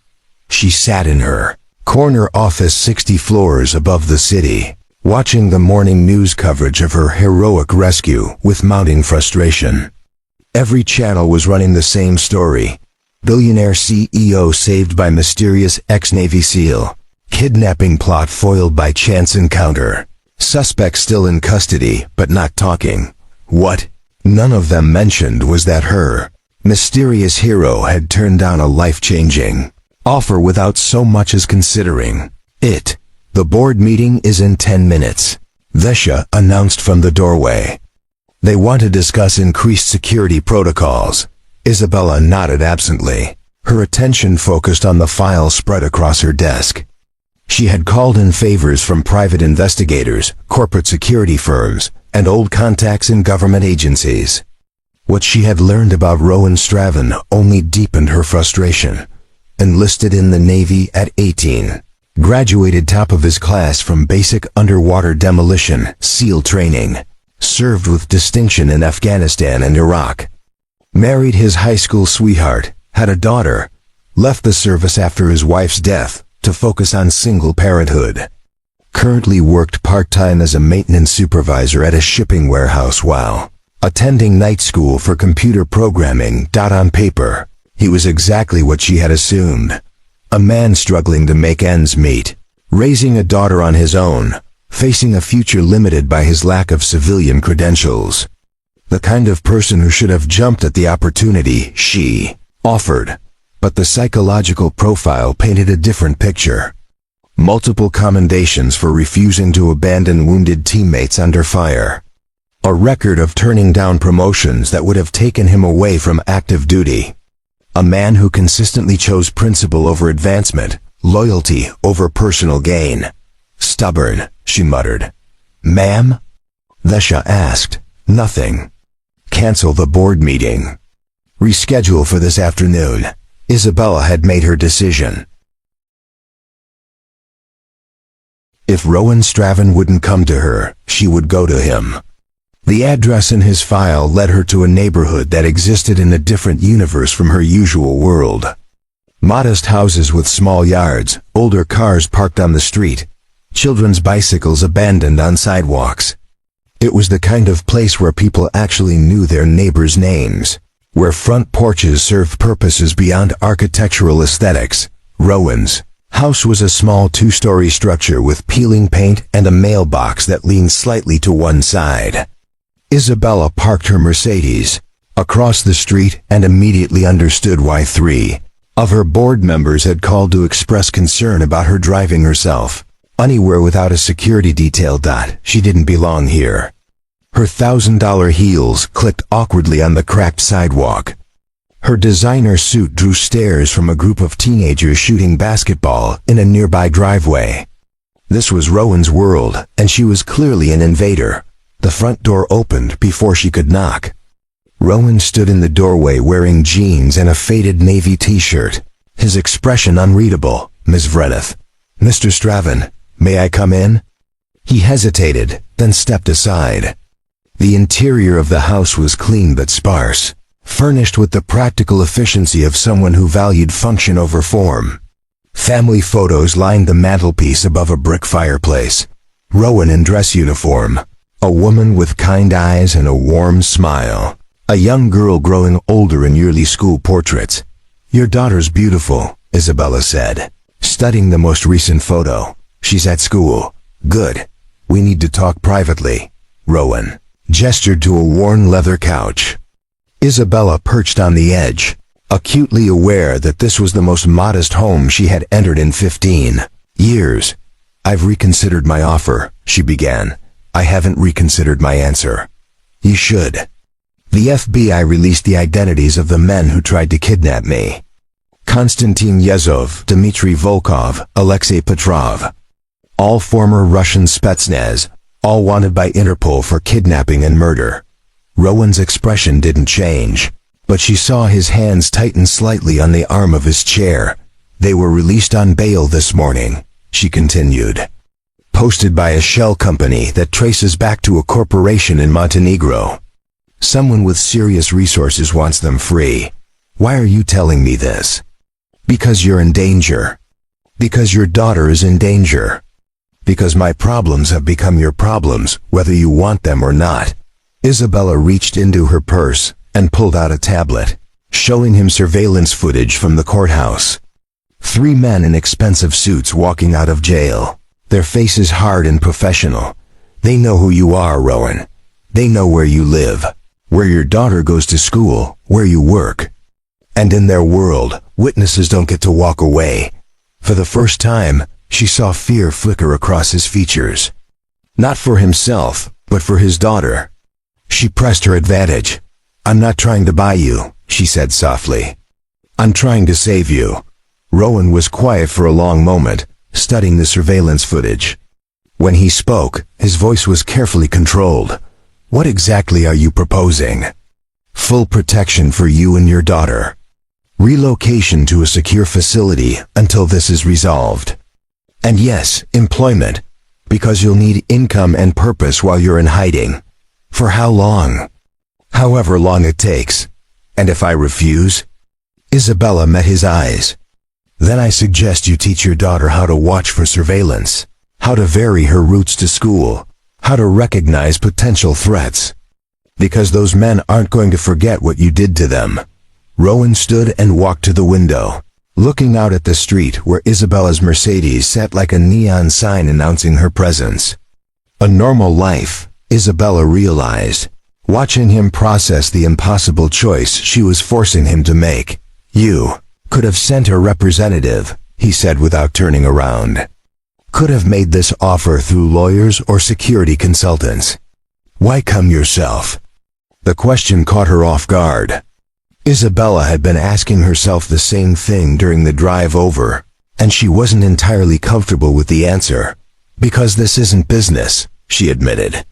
She sat in her corner office 60 floors above the city, watching the morning news coverage of her heroic rescue with mounting frustration. Every channel was running the same story. Billionaire CEO saved by mysterious ex-Navy SEAL. Kidnapping plot foiled by chance encounter. Suspect still in custody, but not talking. What none of them mentioned was that her mysterious hero had turned down a life-changing offer without so much as considering it. The board meeting is in 10 minutes, Vesha announced from the doorway. They want to discuss increased security protocols. Isabella nodded absently, her attention focused on the file spread across her desk. She had called in favors from private investigators, corporate security firms, and old contacts in government agencies. What she had learned about Rowan Straven only deepened her frustration. Enlisted in the Navy at 18. Graduated top of his class from basic underwater demolition, SEAL training. Served with distinction in Afghanistan and Iraq. Married his high school sweetheart, had a daughter. Left the service after his wife's death to focus on single parenthood. Currently worked part-time as a maintenance supervisor at a shipping warehouse while attending night school for computer programming. On paper, he was exactly what she had assumed. A man struggling to make ends meet, raising a daughter on his own, facing a future limited by his lack of civilian credentials. The kind of person who should have jumped at the opportunity she offered. But the psychological profile painted a different picture. Multiple commendations for refusing to abandon wounded teammates under fire. A record of turning down promotions that would have taken him away from active duty. A man who consistently chose principle over advancement, loyalty over personal gain. Stubborn, she muttered. Ma'am? Vesha asked. Nothing. Cancel the board meeting. Reschedule for this afternoon. Isabella had made her decision. If Rowan Straven wouldn't come to her, she would go to him. The address in his file led her to a neighborhood that existed in a different universe from her usual world. Modest houses with small yards, older cars parked on the street, children's bicycles abandoned on sidewalks. It was the kind of place where people actually knew their neighbors' names, where front porches served purposes beyond architectural aesthetics. Rowan's house was a small two-story structure with peeling paint and a mailbox that leaned slightly to one side. Isabella parked her Mercedes across the street and immediately understood why 3 of her board members had called to express concern about her driving herself anywhere without a security detail. She didn't belong here. Her $1,000 heels clicked awkwardly on the cracked sidewalk. Her designer suit drew stares from a group of teenagers shooting basketball in a nearby driveway. This was Rowan's world, and she was clearly an invader. The front door opened before she could knock. Rowan stood in the doorway wearing jeans and a faded navy t-shirt, his expression unreadable. Ms. Vrentiff. Mr. Straven, may I come in? He hesitated, then stepped aside. The interior of the house was clean but sparse, furnished with the practical efficiency of someone who valued function over form. Family photos lined the mantelpiece above a brick fireplace. Rowan in dress uniform, a woman with kind eyes and a warm smile, a young girl growing older in yearly school portraits. "Your daughter's beautiful," Isabella said, studying the most recent photo. "She's at school. Good. We need to talk privately." Rowan gestured to a worn leather couch. Isabella perched on the edge, acutely aware that this was the most modest home she had entered in 15 years. "I've reconsidered my offer," she began. "I haven't reconsidered my answer." "You should." "The FBI released the identities of the men who tried to kidnap me. Konstantin Yezhov, Dmitry Volkov, Alexei Petrov. All former Russian Spetsnaz, all wanted by Interpol for kidnapping and murder." Rowan's expression didn't change, but she saw his hands tighten slightly on the arm of his chair. "They were released on bail this morning," she continued. "Posted by a shell company that traces back to a corporation in Montenegro. Someone with serious resources wants them free. Why are you telling me this?" "Because you're in danger. Because your daughter is in danger. Because my problems have become your problems, whether you want them or not." Isabella reached into her purse and pulled out a tablet, showing him surveillance footage from the courthouse. 3 men in expensive suits walking out of jail, their faces hard and professional. "They know who you are, Rowan. They know where you live, where your daughter goes to school, where you work. And in their world, witnesses don't get to walk away." For the first time, she saw fear flicker across his features. Not for himself, but for his daughter. She pressed her advantage. "I'm not trying to buy you," she said softly. "I'm trying to save you." Rowan was quiet for a long moment, studying the surveillance footage. When he spoke, his voice was carefully controlled. "What exactly are you proposing?" "Full protection for you and your daughter. Relocation to a secure facility until this is resolved. And yes, employment, because you'll need income and purpose while you're in hiding. For how long?" "However long it takes. And if I refuse?" Isabella met his eyes. "Then I suggest you teach your daughter how to watch for surveillance, how to vary her routes to school, how to recognize potential threats. Because those men aren't going to forget what you did to them." Rowan stood and walked to the window, looking out at the street where Isabella's Mercedes sat like a neon sign announcing her presence. A normal life, Isabella realized, watching him process the impossible choice she was forcing him to make. "You could have sent a representative," he said without turning around. "Could have made this offer through lawyers or security consultants. Why come yourself?" The question caught her off guard. Isabella had been asking herself the same thing during the drive over, and she wasn't entirely comfortable with the answer. "Because this isn't business," she admitted.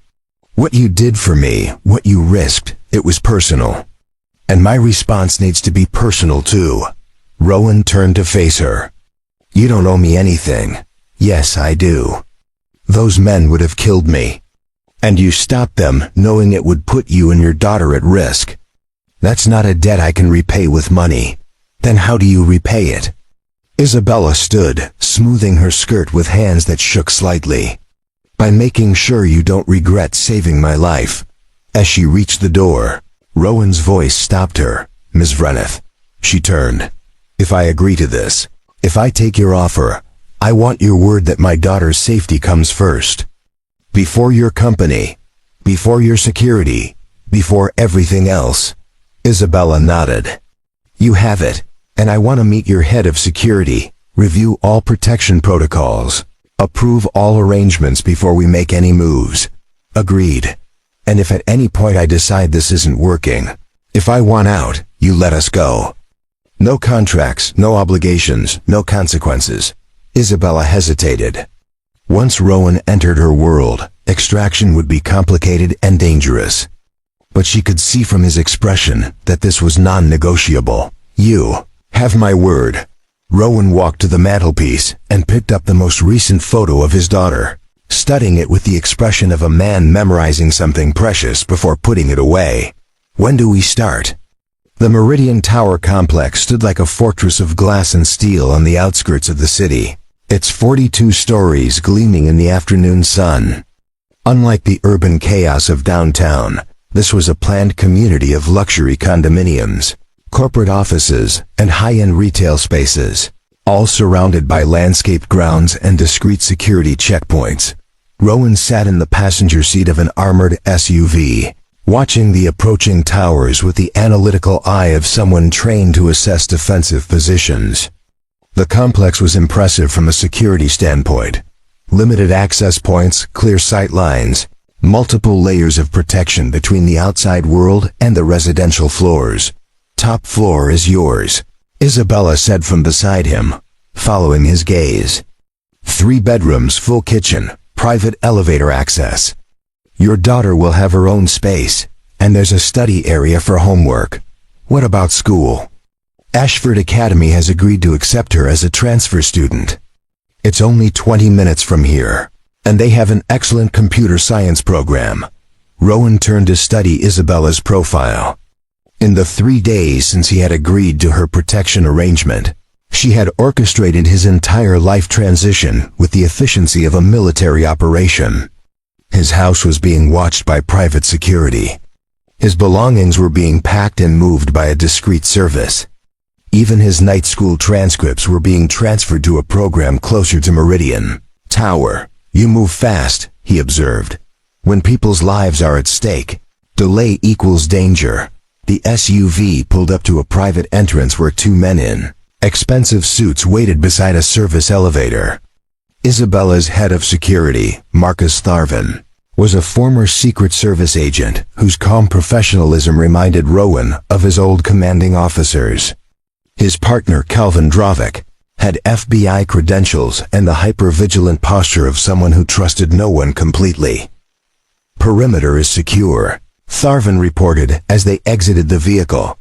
"What you did for me, what you risked, it was personal. And my response needs to be personal too." Rowan turned to face her. "You don't owe me anything." "Yes, I do. Those men would have killed me. And you stopped them knowing it would put you and your daughter at risk. That's not a debt I can repay with money. Then how do you repay it?" Isabella stood, smoothing her skirt with hands that shook slightly. "By making sure you don't regret saving my life." As she reached the door, Rowan's voice stopped her. "Ms. Vreneth." She turned. "If I agree to this, if I take your offer, I want your word that my daughter's safety comes first. Before your company, before your security, before everything else." Isabella nodded. "You have it, and I want to meet your head of security, review all protection protocols, approve all arrangements before we make any moves." "Agreed. And if at any point I decide this isn't working, if I want out, you let us go. No contracts, no obligations, no consequences." Isabella hesitated. Once Rowan entered her world, extraction would be complicated and dangerous. But she could see from his expression that this was non-negotiable. "You have my word." Rowan walked to the mantelpiece and picked up the most recent photo of his daughter. studying it with the expression of a man memorizing something precious before putting it away. When do we start? The Meridian Tower complex stood like a fortress of glass and steel on the outskirts of the city, its 42 stories gleaming in the afternoon sun. Unlike the urban chaos of downtown, this was a planned community of luxury condominiums, corporate offices, and high-end retail spaces, all surrounded by landscaped grounds and discreet security checkpoints. Rowan sat in the passenger seat of an armored SUV, watching the approaching towers with the analytical eye of someone trained to assess defensive positions. The complex was impressive from a security standpoint. Limited access points, clear sight lines, multiple layers of protection between the outside world and the residential floors. "Top floor is yours," Isabella said from beside him, following his gaze. 3 bedrooms, full kitchen, private elevator access. Your daughter will have her own space, and there's a study area for homework. What about school? Ashford Academy has agreed to accept her as a transfer student. It's only 20 minutes from here, and they have an excellent computer science program. Rowan turned to study Isabella's profile. In the 3 days since he had agreed to her protection arrangement, she had orchestrated his entire life transition with the efficiency of a military operation. His house was being watched by private security. His belongings were being packed and moved by a discreet service. Even his night school transcripts were being transferred to a program closer to Meridian Tower. "You move fast," he observed. "When people's lives are at stake, delay equals danger." The SUV pulled up to a private entrance where 2 men in expensive suits waited beside a service elevator. Isabella's head of security, Marcus Tharvin, was a former Secret Service agent whose calm professionalism reminded Rowan of his old commanding officers. His partner, Calvin Drovic, had FBI credentials and the hyper-vigilant posture of someone who trusted no one completely. "Perimeter is secure," Tharvin reported as they exited the vehicle.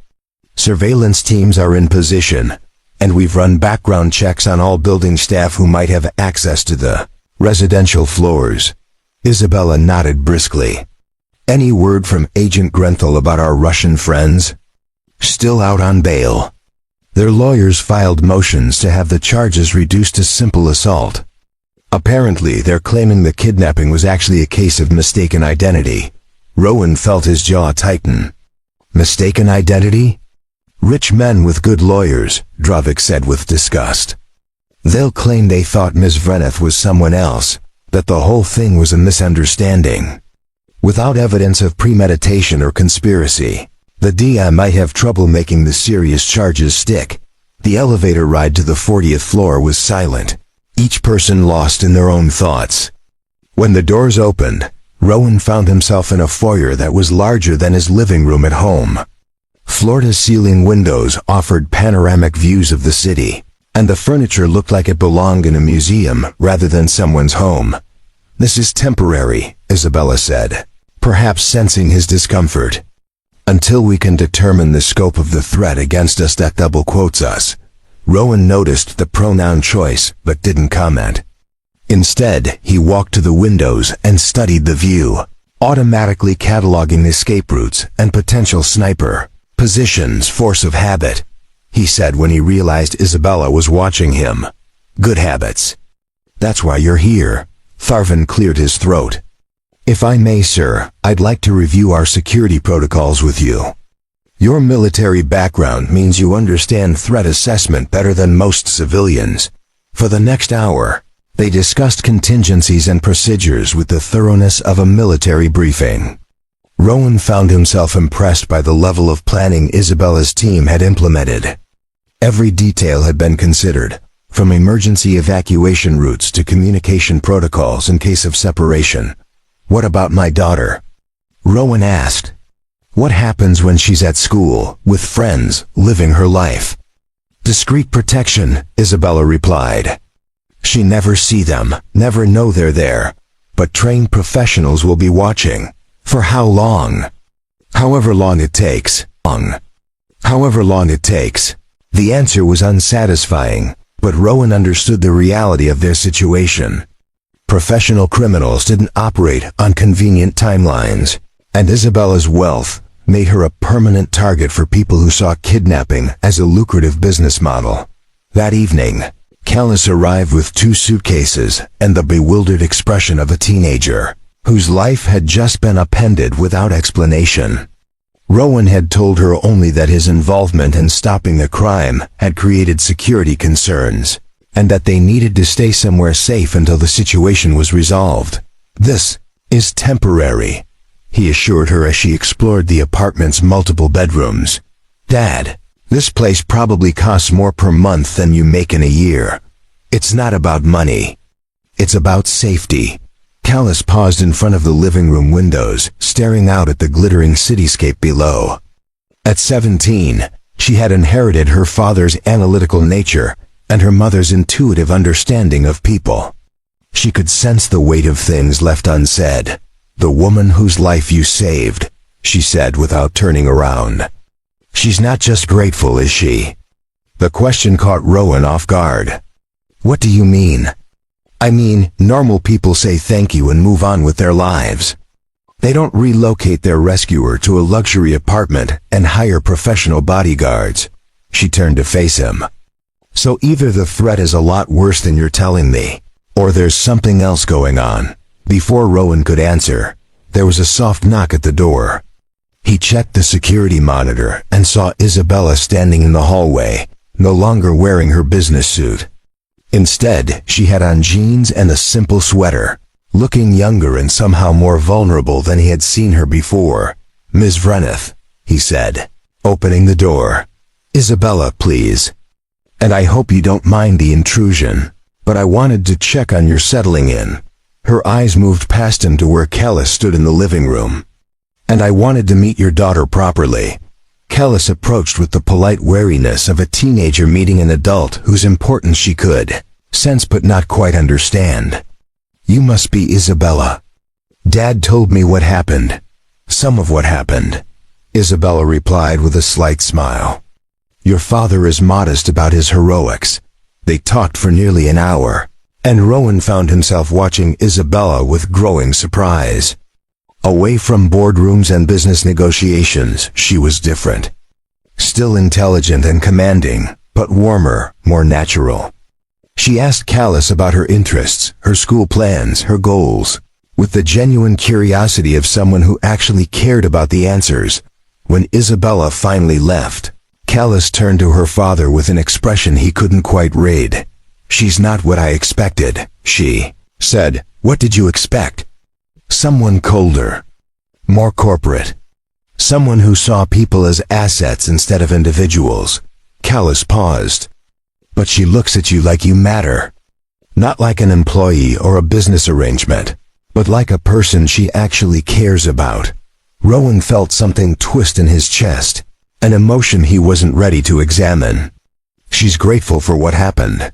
"Surveillance teams are in position, and we've run background checks on all building staff who might have access to the residential floors." Isabella nodded briskly. "Any word from Agent Grenthal about our Russian friends?" "Still out on bail. Their lawyers filed motions to have the charges reduced to simple assault. Apparently, they're claiming the kidnapping was actually a case of mistaken identity." Rowan felt his jaw tighten. "Mistaken identity? Rich men with good lawyers," Drovic said with disgust. "They'll claim they thought Ms. Vreneth was someone else, that the whole thing was a misunderstanding. Without evidence of premeditation or conspiracy, the DI might have trouble making the serious charges stick." The elevator ride to the 40th floor was silent, each person lost in their own thoughts. When the doors opened, Rowan found himself in a foyer that was larger than his living room at home. Floor-to-ceiling windows offered panoramic views of the city, and the furniture looked like it belonged in a museum rather than someone's home. "This is temporary," Isabella said, perhaps sensing his discomfort. "Until we can determine the scope of the threat against us that double quotes us." Rowan noticed the pronoun choice, but didn't comment. Instead, he walked to the windows and studied the view, automatically cataloging escape routes and potential sniper positions. "Force of habit," he said when he realized Isabella was watching him. "Good habits. That's why you're here." Tharvin cleared his throat. "If I may, sir, I'd like to review our security protocols with you. Your military background means you understand threat assessment better than most civilians." For the next hour, they discussed contingencies and procedures with the thoroughness of a military briefing. Rowan found himself impressed by the level of planning Isabella's team had implemented. Every detail had been considered, from emergency evacuation routes to communication protocols in case of separation. "What about my daughter?" Rowan asked. "What happens when she's at school, with friends, living her life?" "Discreet protection," Isabella replied. "She never see them, never know they're there, but trained professionals will be watching. For how long?" "However long it takes." "However long it takes." The answer was unsatisfying, but Rowan understood the reality of their situation. Professional criminals didn't operate on convenient timelines, and Isabella's wealth made her a permanent target for people who saw kidnapping as a lucrative business model. That evening, Callis arrived with 2 suitcases and the bewildered expression of a teenager whose life had just been upended without explanation. Rowan had told her only that his involvement in stopping the crime had created security concerns, and that they needed to stay somewhere safe until the situation was resolved. "This is temporary," he assured her as she explored the apartment's multiple bedrooms. "Dad, this place probably costs more per month than you make in a year. It's not about money. It's about safety." Callis paused in front of the living room windows, staring out at the glittering cityscape below. At 17, she had inherited her father's analytical nature and her mother's intuitive understanding of people. She could sense the weight of things left unsaid. "The woman whose life you saved," she said without turning around. "She's not just grateful, is she?" The question caught Rowan off guard. "What do you mean?" "I mean, normal people say thank you and move on with their lives. They don't relocate their rescuer to a luxury apartment and hire professional bodyguards." She turned to face him. "So either the threat is a lot worse than you're telling me, or there's something else going on." Before Rowan could answer, there was a soft knock at the door. He checked the security monitor and saw Isabella standing in the hallway, no longer wearing her business suit. Instead, she had on jeans and a simple sweater, looking younger and somehow more vulnerable than he had seen her before. "Ms. Vreneth," he said, opening the door. "Isabella, please. And I hope you don't mind the intrusion, but I wanted to check on your settling in." Her eyes moved past him to where Callis stood in the living room. "And I wanted to meet your daughter properly." Callis approached with the polite wariness of a teenager meeting an adult whose importance she could sense but not quite understand. "You must be Isabella. Dad told me what happened. Some of what happened," Isabella replied with a slight smile. "Your father is modest about his heroics." They talked for nearly an hour, and Rowan found himself watching Isabella with growing surprise. Away from boardrooms and business negotiations, she was different. Still intelligent and commanding, but warmer, more natural. She asked Callis about her interests, her school plans, her goals, with the genuine curiosity of someone who actually cared about the answers. When Isabella finally left, Callis turned to her father with an expression he couldn't quite read. "She's not what I expected," she said. "What did you expect?" "Someone colder, more corporate. Someone who saw people as assets instead of individuals." Callis paused. "But she looks at you like you matter. Not like an employee or a business arrangement, but like a person she actually cares about." Rowan felt something twist in his chest, an emotion he wasn't ready to examine. "She's grateful for what happened.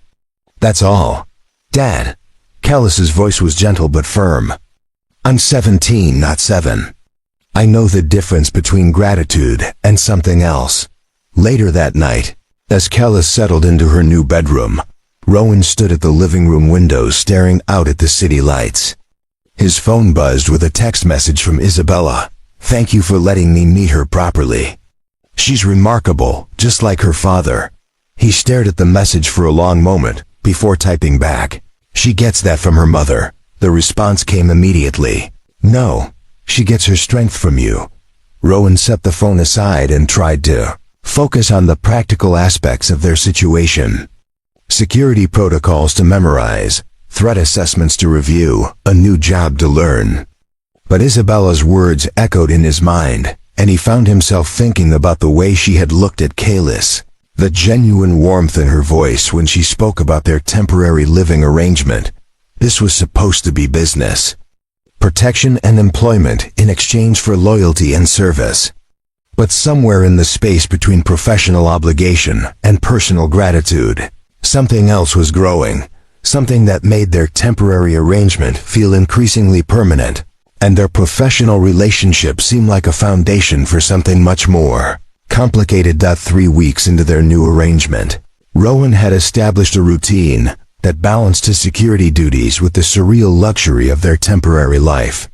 That's all." "Dad," Callis's voice was gentle but firm. "I'm 17, not 7. I know the difference between gratitude and something else." Later that night, as Callis settled into her new bedroom, Rowan stood at the living room window staring out at the city lights. His phone buzzed with a text message from Isabella. "Thank you for letting me meet her properly. She's remarkable, just like her father." He stared at the message for a long moment before typing back, "She gets that from her mother." The response came immediately. "No, she gets her strength from you." Rowan set the phone aside and tried to focus on the practical aspects of their situation. Security protocols to memorize, threat assessments to review, a new job to learn. But Isabella's words echoed in his mind, and he found himself thinking about the way she had looked at Callis, the genuine warmth in her voice when she spoke about their temporary living arrangement. This was supposed to be business. Protection and employment in exchange for loyalty and service. But somewhere in the space between professional obligation and personal gratitude, something else was growing, something that made their temporary arrangement feel increasingly permanent, and their professional relationship seem like a foundation for something much more complicated. 3 weeks into their new arrangement, Rowan had established a routine, that balanced his security duties with the surreal luxury of their temporary life.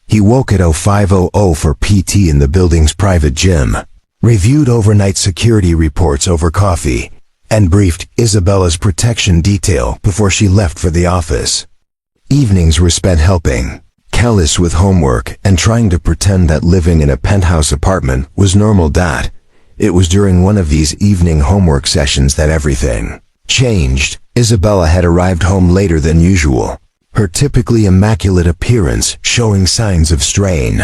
He woke at 0500 for PT in the building's private gym, reviewed overnight security reports over coffee, and briefed Isabella's protection detail before she left for the office. Evenings were spent helping Kellis with homework and trying to pretend that living in a penthouse apartment was normal. It was during one of these evening homework sessions that everything changed. Isabella had arrived home later than usual, her typically immaculate appearance showing signs of strain.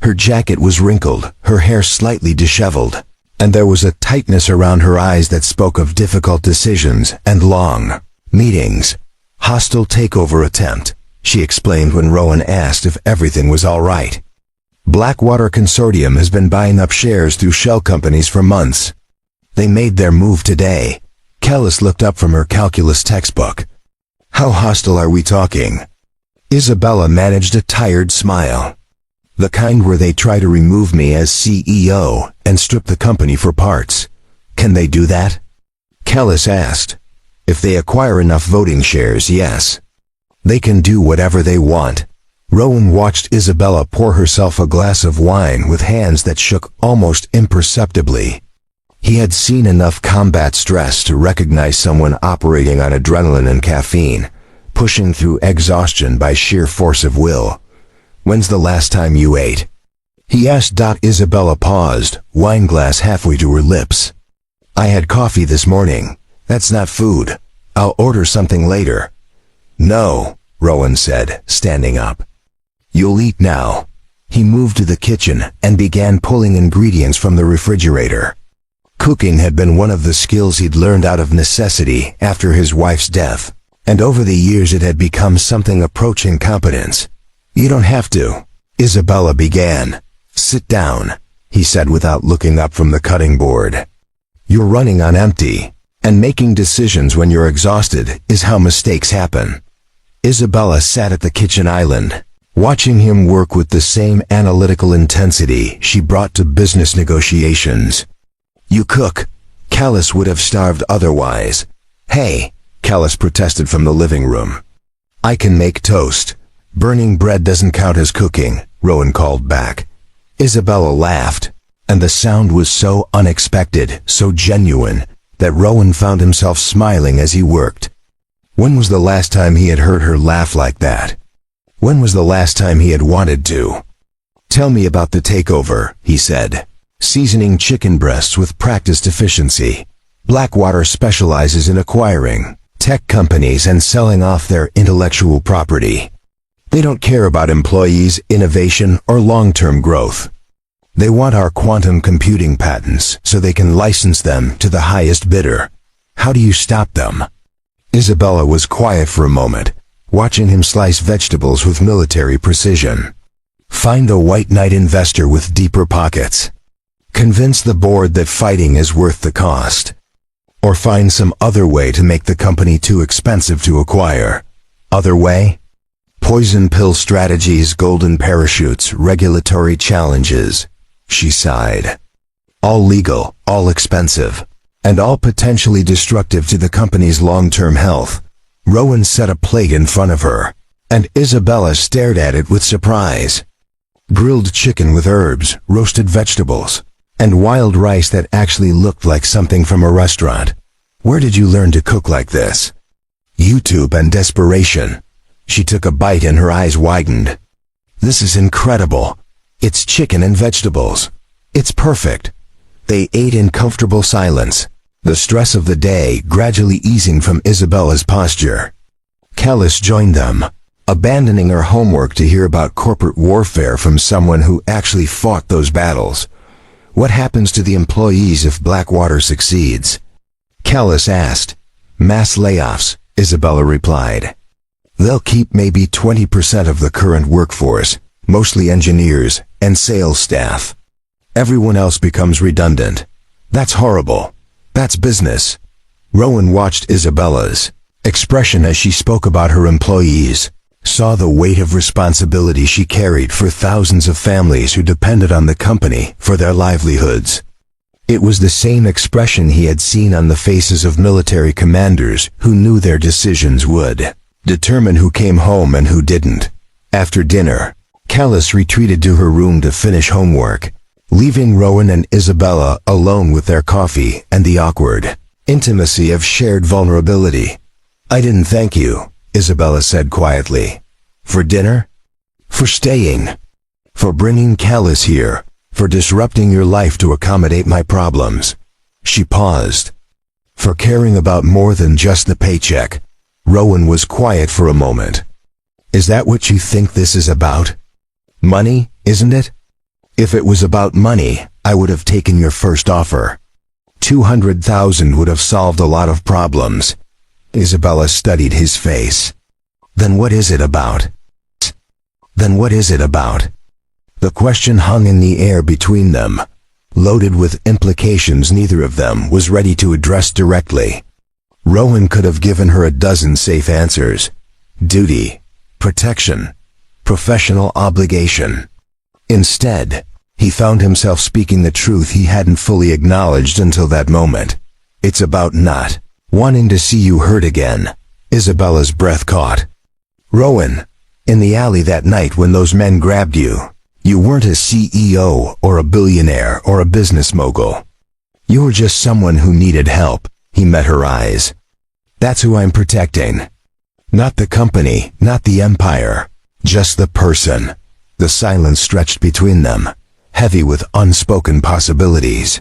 Her jacket was wrinkled, her hair slightly disheveled, and there was a tightness around her eyes that spoke of difficult decisions and long meetings. Hostile takeover attempt, she explained when Rowan asked if everything was all right. Blackwater Consortium has been buying up shares through shell companies for months. They made their move today. Kellis looked up from her calculus textbook. How hostile are we talking? Isabella managed a tired smile. The kind where they try to remove me as CEO and strip the company for parts. Can they do that? Kellis asked. If they acquire enough voting shares, yes. They can do whatever they want. Rowan watched Isabella pour herself a glass of wine with hands that shook almost imperceptibly. He had seen enough combat stress to recognize someone operating on adrenaline and caffeine, pushing through exhaustion by sheer force of will. When's the last time you ate? He asked. Isabella paused, wine glass halfway to her lips. I had coffee this morning. That's not food. I'll order something later. No, Rowan said, standing up. You'll eat now. He moved to the kitchen and began pulling ingredients from the refrigerator. Cooking had been one of the skills he'd learned out of necessity after his wife's death, and over the years it had become something approaching competence. You don't have to, Isabella began. Sit down, he said without looking up from the cutting board. You're running on empty, and making decisions when you're exhausted is how mistakes happen. Isabella sat at the kitchen island, watching him work with the same analytical intensity she brought to business negotiations. You cook. Kellis would have starved otherwise. Hey, Kellis protested from the living room. I can make toast. Burning bread doesn't count as cooking, Rowan called back. Isabella laughed, and the sound was so unexpected, so genuine, that Rowan found himself smiling as he worked. When was the last time he had heard her laugh like that? When was the last time he had wanted to? Tell me about the takeover, he said, seasoning chicken breasts with practiced efficiency. Blackwater specializes in acquiring tech companies and selling off their intellectual property. They don't care about employees, innovation, or long-term growth. They want our quantum computing patents so they can license them to the highest bidder. How do you stop them? Isabella was quiet for a moment, watching him slice vegetables with military precision. Find the white knight investor with deeper pockets. Convince the board that fighting is worth the cost. Or find some other way to make the company too expensive to acquire. Other way? Poison pill strategies, golden parachutes, regulatory challenges. She sighed. All legal, all expensive, and all potentially destructive to the company's long-term health. Rowan set a plate in front of her, and Isabella stared at it with surprise. Grilled chicken with herbs, roasted vegetables, and wild rice that actually looked like something from a restaurant. Where did you learn to cook like this? YouTube and desperation. She took a bite and her eyes widened. This is incredible. It's chicken and vegetables. It's perfect. They ate in comfortable silence, the stress of the day gradually easing from Isabella's posture. Kellis joined them, abandoning her homework to hear about corporate warfare from someone who actually fought those battles. What happens to the employees if Blackwater succeeds? Kellis asked. Mass layoffs, Isabella replied. They'll keep maybe 20% of the current workforce, mostly engineers and sales staff. Everyone else becomes redundant. That's horrible. That's business. Rowan watched Isabella's expression as she spoke about her employees, saw the weight of responsibility she carried for thousands of families who depended on the company for their livelihoods. It was the same expression he had seen on the faces of military commanders who knew their decisions would determine who came home and who didn't. After dinner, Callis retreated to her room to finish homework, leaving Rowan and Isabella alone with their coffee and the awkward intimacy of shared vulnerability. "I didn't thank you," Isabella said quietly. "For dinner? For staying? For bringing Callis here? For disrupting your life to accommodate my problems?" She paused. "For caring about more than just the paycheck." Rowan was quiet for a moment. "Is that what you think this is about? Money, isn't it? If it was about money, I would have taken your first offer. 200,000 would have solved a lot of problems." Isabella studied his face. "Then what is it about? Then what is it about?" The question hung in the air between them, loaded with implications neither of them was ready to address directly. Rowan could have given her a dozen safe answers. Duty, protection, professional obligation. Instead, he found himself speaking the truth he hadn't fully acknowledged until that moment. "It's about not wanting to see you hurt again." Isabella's breath caught. "Rowan, in the alley that night when those men grabbed you, you weren't a CEO or a billionaire or a business mogul. You were just someone who needed help." He met her eyes. "That's who I'm protecting. Not the company, not the empire, just the person." The silence stretched between them, heavy with unspoken possibilities.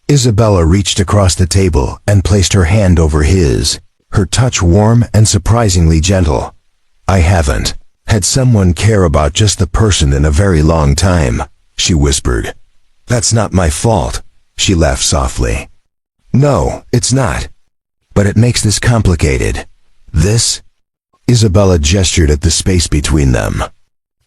Isabella reached across the table and placed her hand over his, her touch warm and surprisingly gentle. "I haven't had someone care about just the person in a very long time," she whispered. "That's not my fault." She laughed softly. "No, it's not. But it makes this complicated. This?" Isabella gestured at the space between them.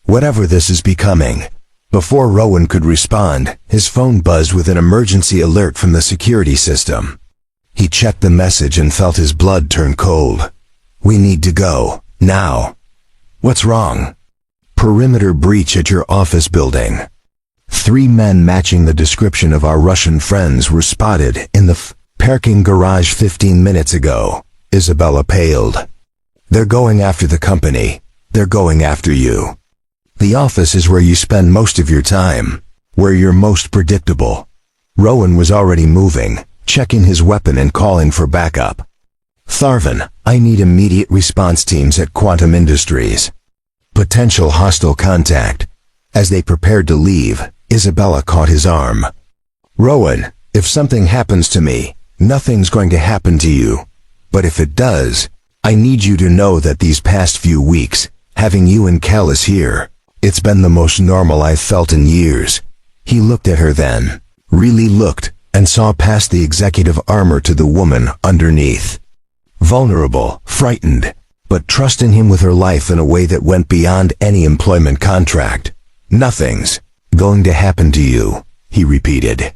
"Whatever this is becoming." Before Rowan could respond, his phone buzzed with an emergency alert from the security system. He checked the message and felt his blood turn cold. "We need to go, now." "What's wrong?" "Perimeter breach at your office building. 3 men matching the description of our Russian friends were spotted in the parking garage 15 minutes ago." Isabella paled. "They're going after the company. They're going after you. The office is where you spend most of your time, where you're most predictable." Rowan was already moving, checking his weapon and calling for backup. "Tharvin, I need immediate response teams at Quantum Industries. Potential hostile contact." As they prepared to leave, Isabella caught his arm. "Rowan, if something happens to me, nothing's going to happen to you. But if it does, I need you to know that these past few weeks, having you and Callis here, it's been the most normal I've felt in years." He looked at her then, really looked, and saw past the executive armor to the woman underneath. Vulnerable, frightened, but trusting him with her life in a way that went beyond any employment contract. "Nothing's going to happen to you," he repeated.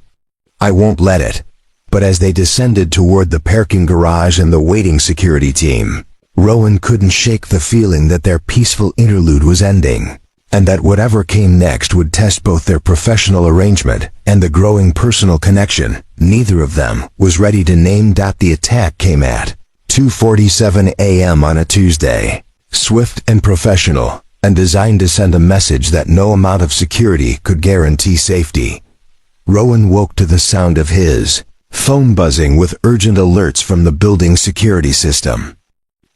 "I won't let it." But as they descended toward the parking garage and the waiting security team, Rowan couldn't shake the feeling that their peaceful interlude was ending, and that whatever came next would test both their professional arrangement and the growing personal connection neither of them was ready to name. The attack came at 2:47 a.m. on a Tuesday, swift and professional, and designed to send a message that no amount of security could guarantee safety. Rowan woke to the sound of his phone buzzing with urgent alerts from the building's security system.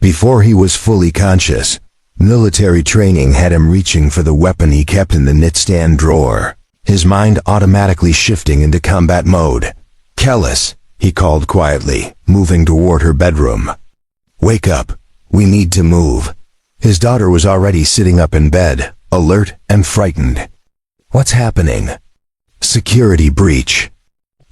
Before he was fully conscious, military training had him reaching for the weapon he kept in the nightstand drawer, his mind automatically shifting into combat mode. "Callis," he called quietly, moving toward her bedroom. "Wake up. We need to move." His daughter was already sitting up in bed, alert and frightened. "What's happening?" "Security breach."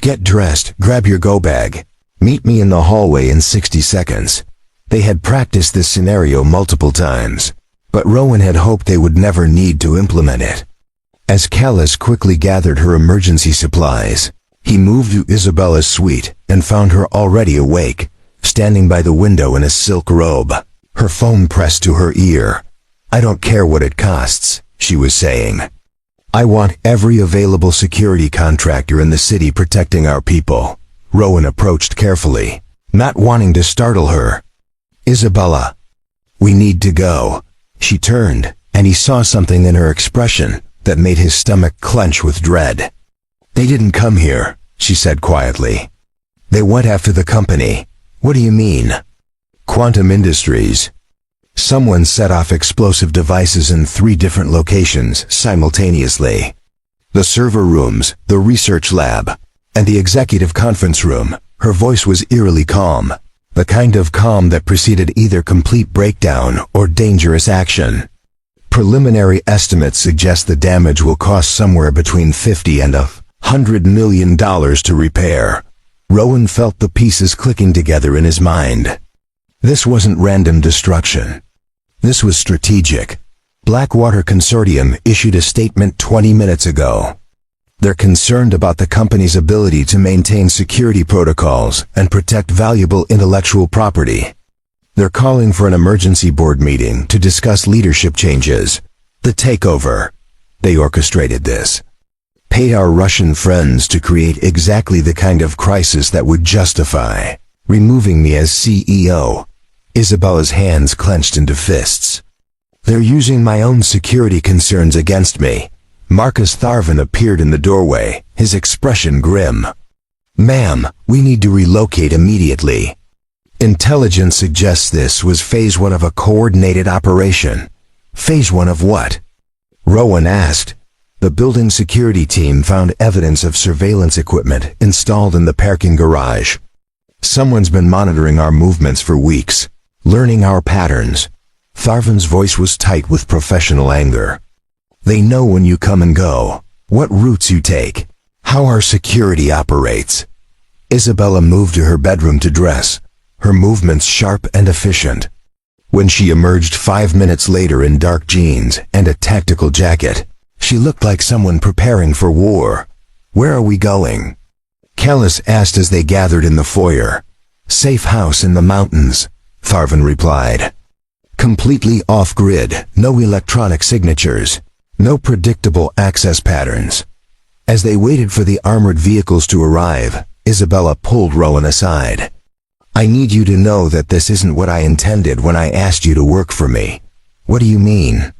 "Get dressed, grab your go-bag. Meet me in the hallway in 60 seconds. They had practiced this scenario multiple times, but Rowan had hoped they would never need to implement it. As Callis quickly gathered her emergency supplies, he moved to Isabella's suite and found her already awake, standing by the window in a silk robe, her phone pressed to her ear. "I don't care what it costs," she was saying. I want every available security contractor in the city protecting our people. Rowan approached carefully, not wanting to startle her. Isabella, we need to go. She turned, and he saw something in her expression that made his stomach clench with dread. They didn't come here, she said quietly. They went after the company. What do you mean? Quantum Industries. Someone set off explosive devices in 3 different locations simultaneously. The server rooms, the research lab, and the executive conference room. Her voice was eerily calm, the kind of calm that preceded either complete breakdown or dangerous action. Preliminary estimates suggest the damage will cost somewhere between $50 and $100 million to repair. Rowan felt the pieces clicking together in his mind. This wasn't random destruction. This was strategic. Blackwater Consortium issued a statement 20 minutes ago. They're concerned about the company's ability to maintain security protocols and protect valuable intellectual property. They're calling for an emergency board meeting to discuss leadership changes. The takeover. They orchestrated this. Paid our Russian friends to create exactly the kind of crisis that would justify removing me as CEO. Isabella's hands clenched into fists. They're using my own security concerns against me. Marcus Tharvin appeared in the doorway, his expression grim. Ma'am, we need to relocate immediately. Intelligence suggests this was phase 1 of a coordinated operation. Phase 1 of what? Rowan asked. The building security team found evidence of surveillance equipment installed in the parking garage. Someone's been monitoring our movements for weeks, learning our patterns. Tharvin's voice was tight with professional anger. They know when you come and go, what routes you take, how our security operates. Isabella moved to her bedroom to dress, her movements sharp and efficient. When she emerged 5 minutes later in dark jeans and a tactical jacket, she looked like someone preparing for war. Where are we going? Kellis asked as they gathered in the foyer. Safe house in the mountains, Tharvin replied. Completely off-grid, no electronic signatures, no predictable access patterns. As they waited for the armored vehicles to arrive, Isabella pulled Rowan aside. I need you to know that this isn't what I intended when I asked you to work for me. What do you mean?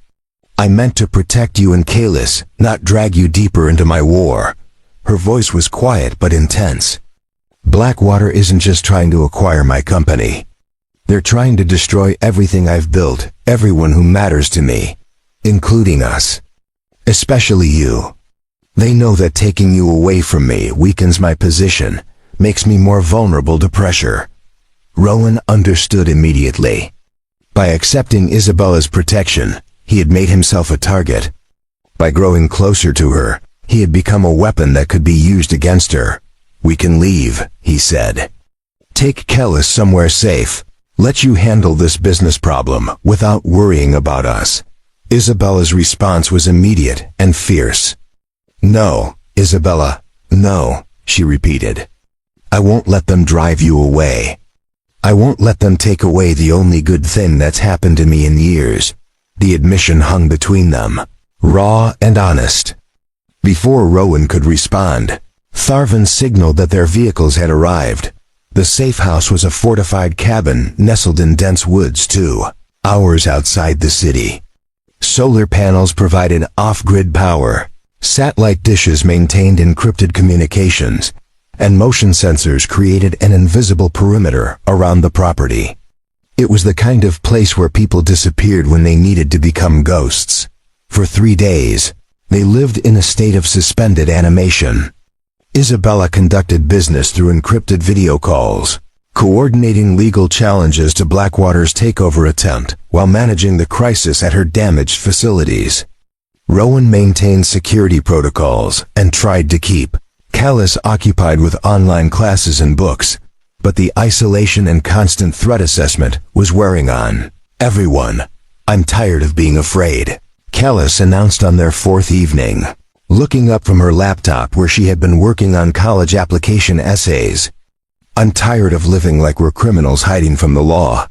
I meant to protect you and Kalis, not drag you deeper into my war. Her voice was quiet but intense. Blackwater isn't just trying to acquire my company. They're trying to destroy everything I've built, everyone who matters to me, including us. Especially you. They know that taking you away from me weakens my position, makes me more vulnerable to pressure. Rowan understood immediately. By accepting Isabella's protection, he had made himself a target. By growing closer to her, he had become a weapon that could be used against her. We can leave, he said. Take Kellis somewhere safe. Let you handle this business problem without worrying about us. Isabella's response was immediate and fierce. No, Isabella, no, she repeated. I won't let them drive you away. I won't let them take away the only good thing that's happened to me in years. The admission hung between them, raw and honest. Before Rowan could respond, Tharvin signaled that their vehicles had arrived. The safe house was a fortified cabin nestled in dense woods 2 hours outside the city. Solar panels provided off-grid power, satellite dishes maintained encrypted communications, and motion sensors created an invisible perimeter around the property. It was the kind of place where people disappeared when they needed to become ghosts. For 3 days, they lived in a state of suspended animation. Isabella conducted business through encrypted video calls, coordinating legal challenges to Blackwater's takeover attempt while managing the crisis at her damaged facilities. Rowan maintained security protocols and tried to keep Kellis occupied with online classes and books, but the isolation and constant threat assessment was wearing on everyone. I'm tired of being afraid, Kellis announced on their 4th evening, looking up from her laptop where she had been working on college application essays. I'm tired of living like we're criminals hiding from the law.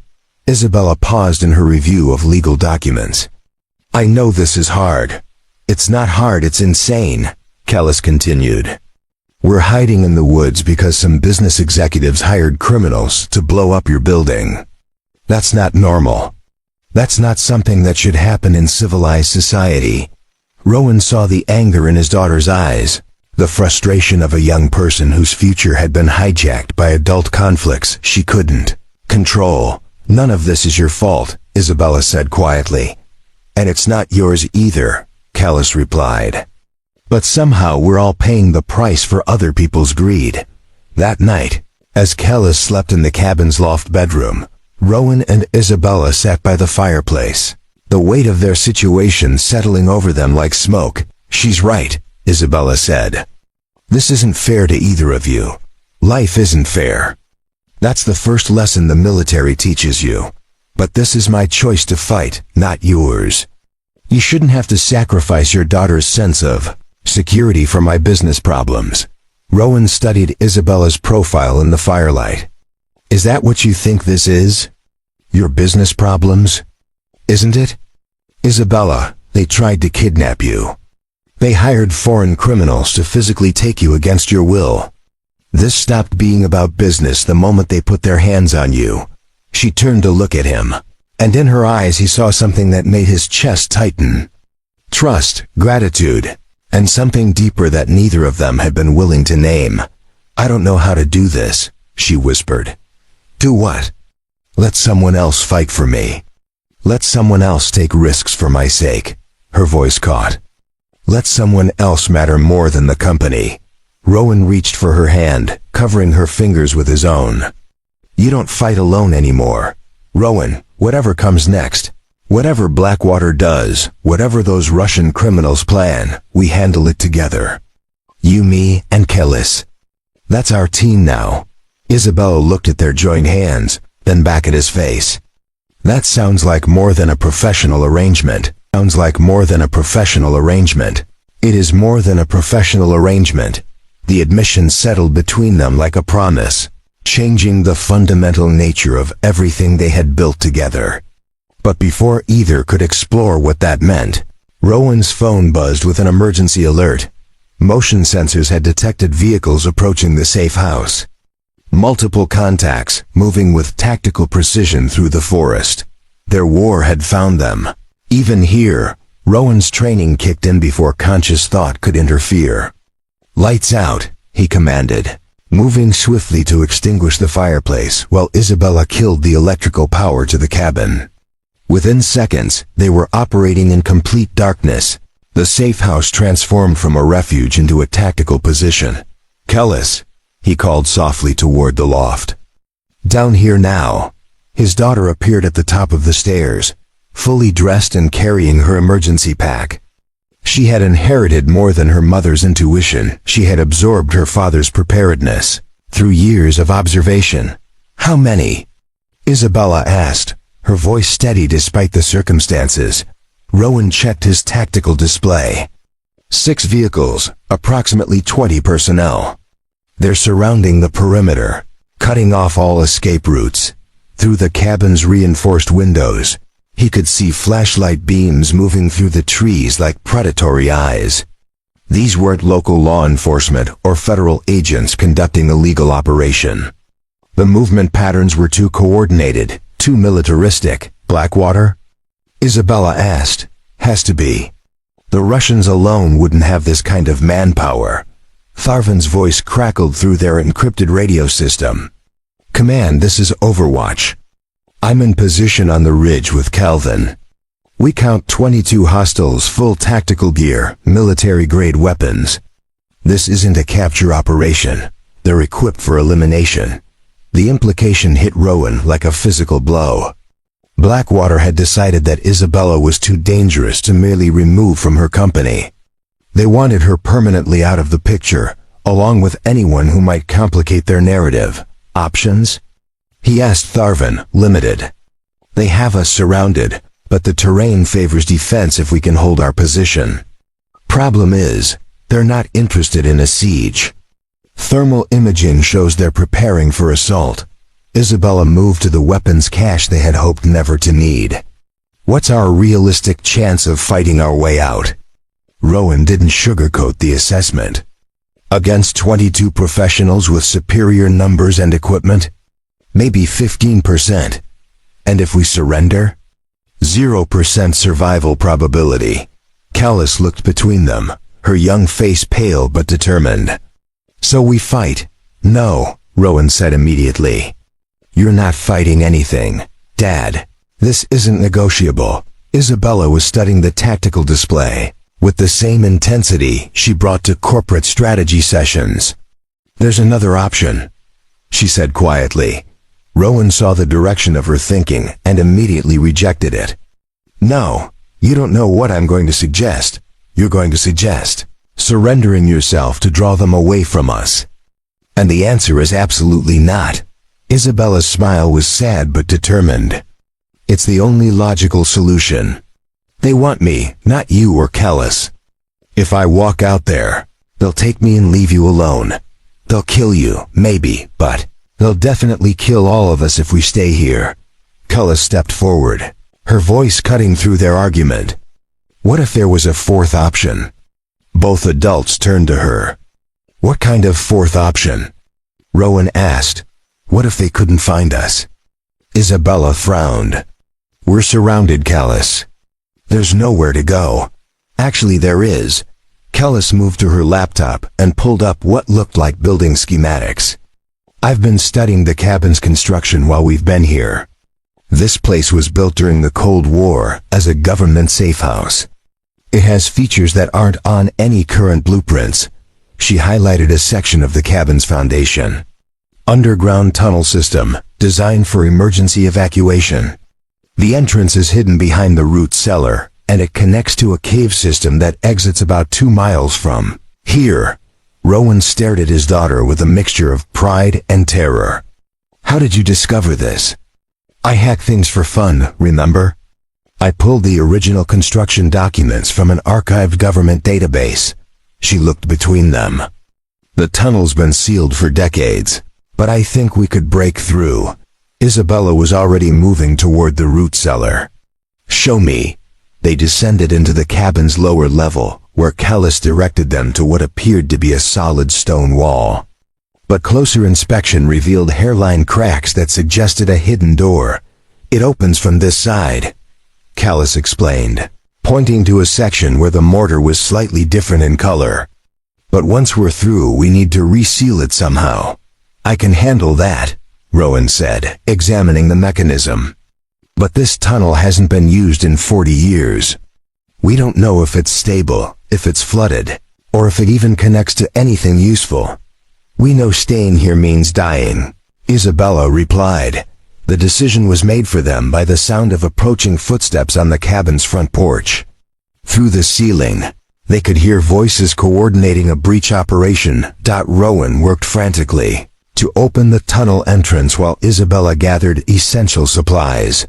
Isabella paused in her review of legal documents. I know this is hard. It's not hard, it's insane, Kellis continued. We're hiding in the woods because some business executives hired criminals to blow up your building. That's not normal. That's not something that should happen in civilized society. Rowan saw the anger in his daughter's eyes, the frustration of a young person whose future had been hijacked by adult conflicts she couldn't control. None of this is your fault, Isabella said quietly. And it's not yours either, Kellis replied. But somehow we're all paying the price for other people's greed. That night, as Kellis slept in the cabin's loft bedroom, Rowan and Isabella sat by the fireplace, the weight of their situation settling over them like smoke. She's right, Isabella said. This isn't fair to either of you. Life isn't fair. That's the first lesson the military teaches you. But this is my choice to fight, not yours. You shouldn't have to sacrifice your daughter's sense of security for my business problems. Rowan studied Isabella's profile in the firelight. Is that what you think this is? Your business problems? Isn't it? Isabella, they tried to kidnap you. They hired foreign criminals to physically take you against your will. This stopped being about business the moment they put their hands on you. She turned to look at him, and in her eyes he saw something that made his chest tighten. Trust, gratitude, and something deeper that neither of them had been willing to name. I don't know how to do this, she whispered. Do what? Let someone else fight for me. Let someone else take risks for my sake, her voice caught. Let someone else matter more than the company. Rowan reached for her hand, covering her fingers with his own. You don't fight alone anymore. Rowan, whatever comes next, whatever Blackwater does, whatever those Russian criminals plan, we handle it together. You, me, and Kellis. That's our team now. Isabella looked at their joined hands, then back at his face. That sounds like more than a professional arrangement. Sounds like more than a professional arrangement. It is more than a professional arrangement. The admission settled between them like a promise, changing the fundamental nature of everything they had built together. But before either could explore what that meant, Rowan's phone buzzed with an emergency alert. Motion sensors had detected vehicles approaching the safe house. Multiple contacts, moving with tactical precision through the forest. Their war had found them. Even here, Rowan's training kicked in before conscious thought could interfere. Lights out, he commanded, moving swiftly to extinguish the fireplace while Isabella killed the electrical power to the cabin. Within seconds, they were operating in complete darkness. The safe house transformed from a refuge into a tactical position. Kellis, he called softly toward the loft. Down here now. His daughter appeared at the top of the stairs, fully dressed and carrying her emergency pack. She had inherited more than her mother's intuition. She had absorbed her father's preparedness through years of observation. How many? Isabella asked, her voice steady despite the circumstances. Rowan checked his tactical display. 6 vehicles, approximately 20 personnel. They're surrounding the perimeter, cutting off all escape routes. Through the cabin's reinforced windows, he could see flashlight beams moving through the trees like predatory eyes. These weren't local law enforcement or federal agents conducting a legal operation. The movement patterns were too coordinated, too militaristic. Blackwater? Isabella asked. Has to be. The Russians alone wouldn't have this kind of manpower. Tharvan's voice crackled through their encrypted radio system. Command, this is Overwatch. I'm in position on the ridge with Calvin. We count 22 hostiles, full tactical gear, military-grade weapons. This isn't a capture operation. They're equipped for elimination. The implication hit Rowan like a physical blow. Blackwater had decided that Isabella was too dangerous to merely remove from her company. They wanted her permanently out of the picture, along with anyone who might complicate their narrative. Options? He asked Tharvan, limited. They have us surrounded, but the terrain favors defense if we can hold our position. Problem is, they're not interested in a siege. Thermal imaging shows they're preparing for assault. Isabella moved to the weapons cache they had hoped never to need. What's our realistic chance of fighting our way out? Rowan didn't sugarcoat the assessment. Against 22 professionals with superior numbers and equipment? Maybe 15%. And if we surrender? 0% survival probability. Callus looked between them, her young face pale but determined. So we fight? No, Rowan said immediately. You're not fighting anything, Dad. This isn't negotiable. Isabella was studying the tactical display with the same intensity she brought to corporate strategy sessions. There's another option, she said quietly. Rowan saw the direction of her thinking and immediately rejected it. No, you don't know what I'm going to suggest. You're going to suggest surrendering yourself to draw them away from us. And the answer is absolutely not. Isabella's smile was sad but determined. It's the only logical solution. They want me, not you or Callus. If I walk out there, they'll take me and leave you alone. They'll kill you, maybe, but they'll definitely kill all of us if we stay here. Callus stepped forward, her voice cutting through their argument. What if there was a fourth option? Both adults turned to her. What kind of fourth option? Rowan asked. What if they couldn't find us? Isabella frowned. We're surrounded, Callus. There's nowhere to go. Actually, there is. Callus moved to her laptop and pulled up what looked like building schematics. I've been studying the cabin's construction while we've been here. This place was built during the Cold War as a government safe house. It has features that aren't on any current blueprints. She highlighted a section of the cabin's foundation. Underground tunnel system, designed for emergency evacuation. The entrance is hidden behind the root cellar, and it connects to a cave system that exits about 2 miles from here. Rowan stared at his daughter with a mixture of pride and terror. How did you discover this? I hack things for fun, remember? I pulled the original construction documents from an archived government database. She looked between them. The tunnel's been sealed for decades, but I think we could break through. Isabella was already moving toward the root cellar. Show me. They descended into the cabin's lower level, where Callus directed them to what appeared to be a solid stone wall. But closer inspection revealed hairline cracks that suggested a hidden door. It opens from this side, Callus explained, pointing to a section where the mortar was slightly different in color. But once we're through, we need to reseal it somehow. I can handle that, Rowan said, examining the mechanism. But this tunnel hasn't been used in 40 years. We don't know if it's stable, if it's flooded, or if it even connects to anything useful. We know staying here means dying, Isabella replied. The decision was made for them by the sound of approaching footsteps on the cabin's front porch. Through the ceiling, they could hear voices coordinating a breach operation. Rowan worked frantically to open the tunnel entrance while Isabella gathered essential supplies.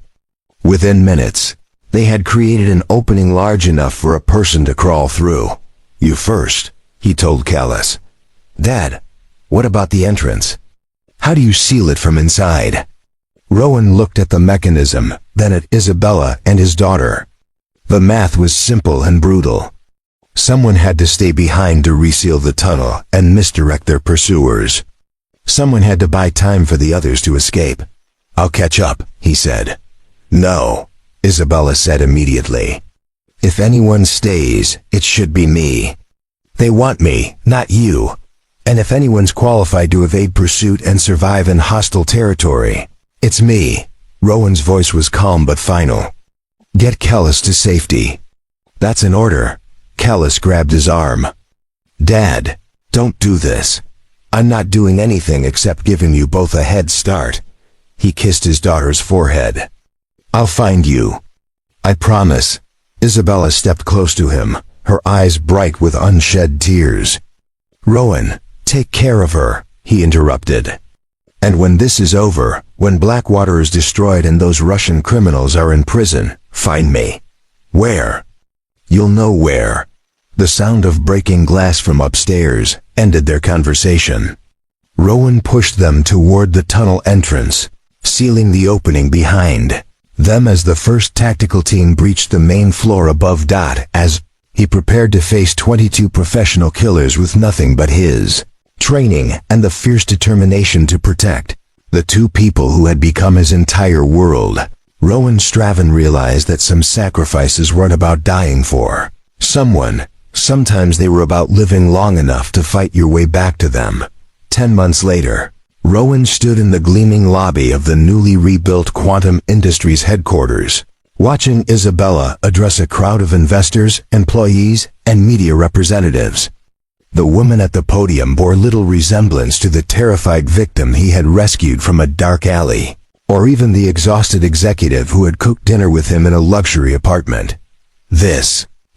Within minutes, they had created an opening large enough for a person to crawl through. You first, he told Callus. Dad, what about the entrance? How do you seal it from inside? Rowan looked at the mechanism, then at Isabella and his daughter. The math was simple and brutal. Someone had to stay behind to reseal the tunnel and misdirect their pursuers. Someone had to buy time for the others to escape. I'll catch up, he said. No, Isabella said immediately. If anyone stays, it should be me. They want me, not you. And if anyone's qualified to evade pursuit and survive in hostile territory, it's me. Rowan's voice was calm but final. Get Callus to safety. That's an order. Callus grabbed his arm. Dad, don't do this. I'm not doing anything except giving you both a head start. He kissed his daughter's forehead. I'll find you. I promise. Isabella stepped close to him, her eyes bright with unshed tears. Rowan, take care of her, he interrupted. And when this is over, when Blackwater is destroyed and those Russian criminals are in prison, find me. Where? You'll know where. The sound of breaking glass from upstairs ended their conversation. Rowan pushed them toward the tunnel entrance, sealing the opening behind them as the first tactical team breached the main floor above. As He prepared to face 22 professional killers with nothing but his training and the fierce determination to protect the two people who had become his entire world. Rowan Straven realized that some sacrifices weren't about dying for someone. Sometimes they were about living long enough to fight your way back to them. 10 months later, Rowan stood in the gleaming lobby of the newly rebuilt Quantum Industries headquarters, watching Isabella address a crowd of investors, employees, and media representatives. The woman at the podium bore little resemblance to the terrified victim he had rescued from a dark alley, or even the exhausted executive who had cooked dinner with him in a luxury apartment.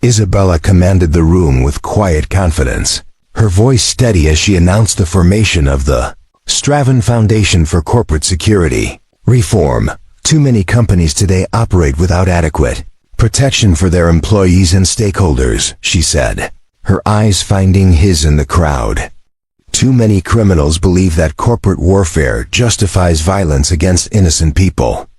Isabella commanded the room with quiet confidence, her voice steady as she announced the formation of the Straven Foundation for Corporate Security Reform. Too many companies today operate without adequate protection for their employees and stakeholders, she said, her eyes finding his in the crowd. Too many criminals believe that corporate warfare justifies violence against innocent people.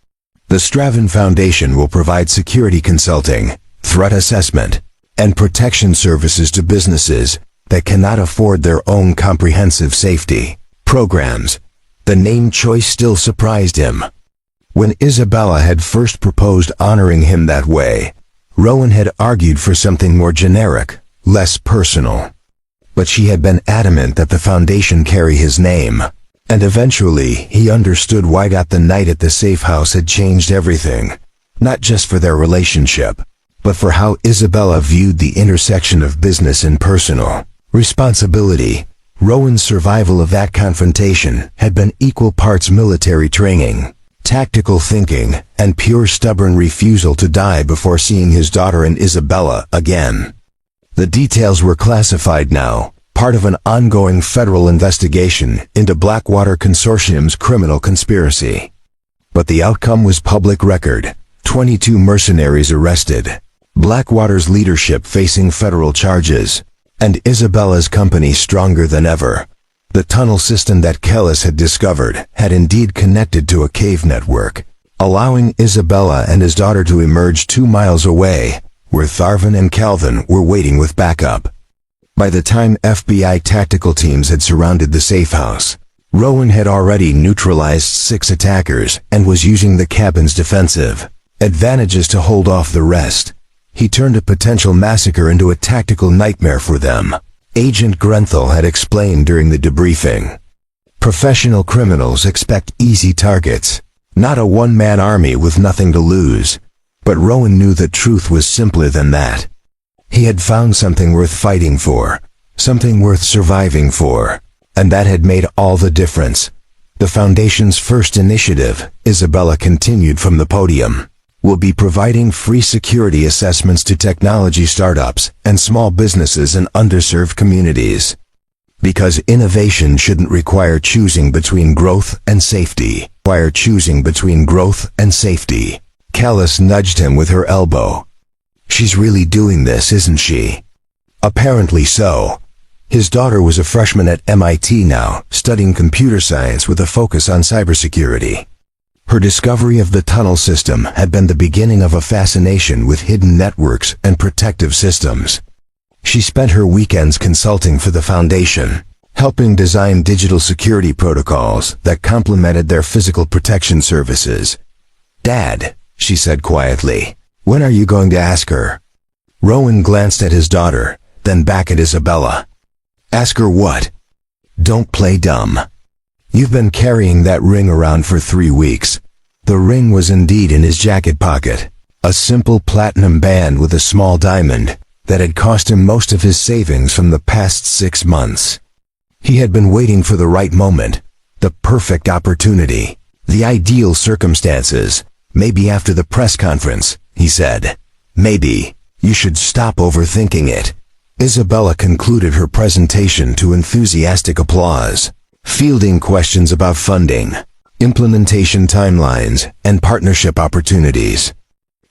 The Straven Foundation will provide security consulting, threat assessment, and protection services to businesses that cannot afford their own comprehensive safety programs. The name choice still surprised him. When Isabella had first proposed honoring him that way, Rowan had argued for something more generic, less personal. But she had been adamant that the foundation carry his name, and eventually he understood why. The night at the safe house had changed everything, not just for their relationship, but for how Isabella viewed the intersection of business and personal responsibility. Rowan's survival of that confrontation had been equal parts military training, tactical thinking, and pure stubborn refusal to die before seeing his daughter and Isabella again. The details were classified now, part of an ongoing federal investigation into Blackwater Consortium's criminal conspiracy. But the outcome was public record: 22 mercenaries arrested, Blackwater's leadership facing federal charges, and Isabella's company stronger than ever. The tunnel system that Kellis had discovered had indeed connected to a cave network, allowing Isabella and his daughter to emerge 2 miles away, where Tharvin and Calvin were waiting with backup. By the time FBI tactical teams had surrounded the safe house, Rowan had already neutralized 6 attackers and was using the cabin's defensive advantages to hold off the rest. He turned a potential massacre into a tactical nightmare for them, Agent Grenthal had explained during the debriefing. Professional criminals expect easy targets, not a one-man army with nothing to lose. But Rowan knew the truth was simpler than that. He had found something worth fighting for, something worth surviving for, and that had made all the difference. The Foundation's first initiative, Isabella continued from the podium, will be providing free security assessments to technology startups and small businesses in underserved communities. Because innovation shouldn't require choosing between growth and safety. Kellis nudged him with her elbow. She's really doing this, isn't she? Apparently so. His daughter was a freshman at MIT now, studying computer science with a focus on cybersecurity. Her discovery of the tunnel system had been the beginning of a fascination with hidden networks and protective systems. She spent her weekends consulting for the Foundation, helping design digital security protocols that complemented their physical protection services. "Dad," she said quietly, "when are you going to ask her?" Rowan glanced at his daughter, then back at Isabella. "Ask her what?" "Don't play dumb. You've been carrying that ring around for 3 weeks." The ring was indeed in his jacket pocket, a simple platinum band with a small diamond that had cost him most of his savings from the past 6 months. He had been waiting for the right moment, the perfect opportunity, the ideal circumstances. "Maybe after the press conference," he said. "Maybe. You should stop overthinking it." Isabella concluded her presentation to enthusiastic applause, fielding questions about funding, implementation timelines, and partnership opportunities.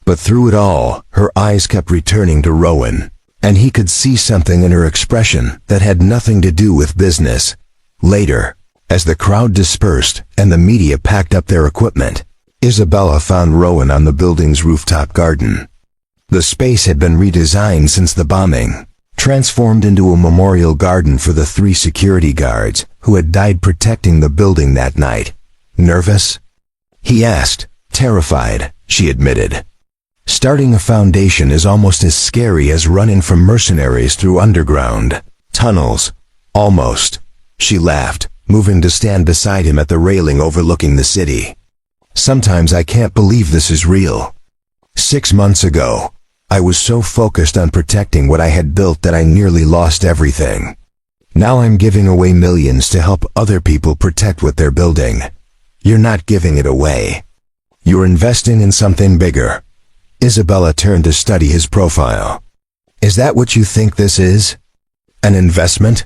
But through it all, her eyes kept returning to Rowan, and he could see something in her expression that had nothing to do with business. Later, as the crowd dispersed and the media packed up their equipment, Isabella found Rowan on the building's rooftop garden. The space had been redesigned since the bombing, transformed into a memorial garden for the 3 security guards who had died protecting the building that night. Nervous? He asked. Terrified, she admitted. Starting a foundation is almost as scary as running from mercenaries through underground tunnels. Almost. She laughed, moving to stand beside him at the railing overlooking the city. Sometimes I can't believe this is real. 6 months ago, I was so focused on protecting what I had built that I nearly lost everything. Now I'm giving away millions to help other people protect what they're building. You're not giving it away. You're investing in something bigger. Isabella turned to study his profile. Is that what you think this is? An investment?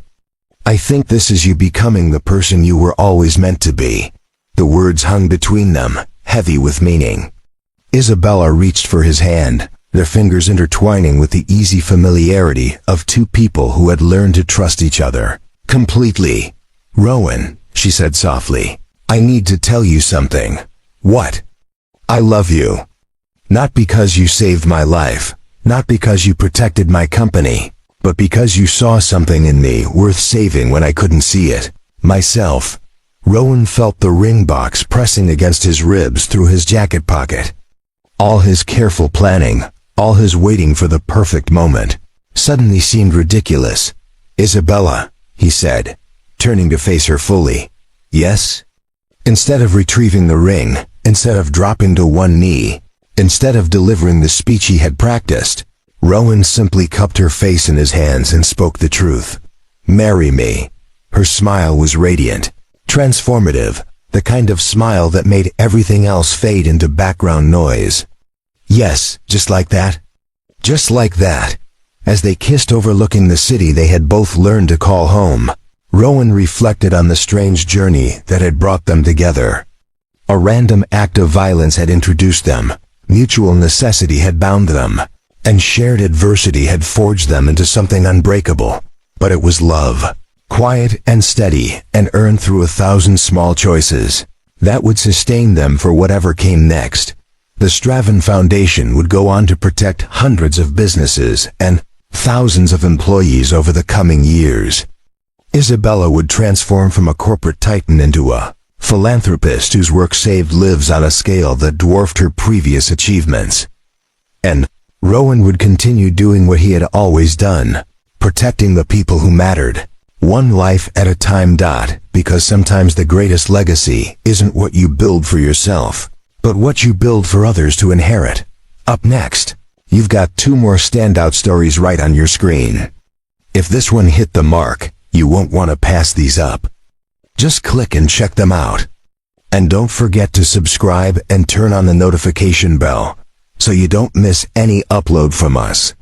I think this is you becoming the person you were always meant to be. The words hung between them, heavy with meaning. Isabella reached for his hand, their fingers intertwining with the easy familiarity of 2 people who had learned to trust each other. Completely. Rowan, she said softly, I need to tell you something. What? I love you. Not because you saved my life, not because you protected my company, but because you saw something in me worth saving when I couldn't see it. Myself. Rowan felt the ring box pressing against his ribs through his jacket pocket. All his careful planning, all his waiting for the perfect moment, suddenly seemed ridiculous. Isabella, he said, turning to face her fully. Yes? Instead of retrieving the ring, instead of dropping to one knee, instead of delivering the speech he had practiced, Rowan simply cupped her face in his hands and spoke the truth. Marry me. Her smile was radiant, transformative, the kind of smile that made everything else fade into background noise. Yes, just like that. Just like that. As they kissed overlooking the city they had both learned to call home, Rowan reflected on the strange journey that had brought them together. A random act of violence had introduced them, mutual necessity had bound them, and shared adversity had forged them into something unbreakable. But it was love, quiet and steady, and earned through 1,000 small choices, that would sustain them for whatever came next. The Straven Foundation would go on to protect hundreds of businesses and thousands of employees over the coming years. Isabella would transform from a corporate titan into a philanthropist whose work saved lives on a scale that dwarfed her previous achievements. And Rowan would continue doing what he had always done, protecting the people who mattered, one life at a time. Because sometimes the greatest legacy isn't what you build for yourself, but what you build for others to inherit. Up next, you've got 2 more standout stories right on your screen. If this one hit the mark, you won't want to pass these up. Just click and check them out. And don't forget to subscribe and turn on the notification bell, so you don't miss any upload from us.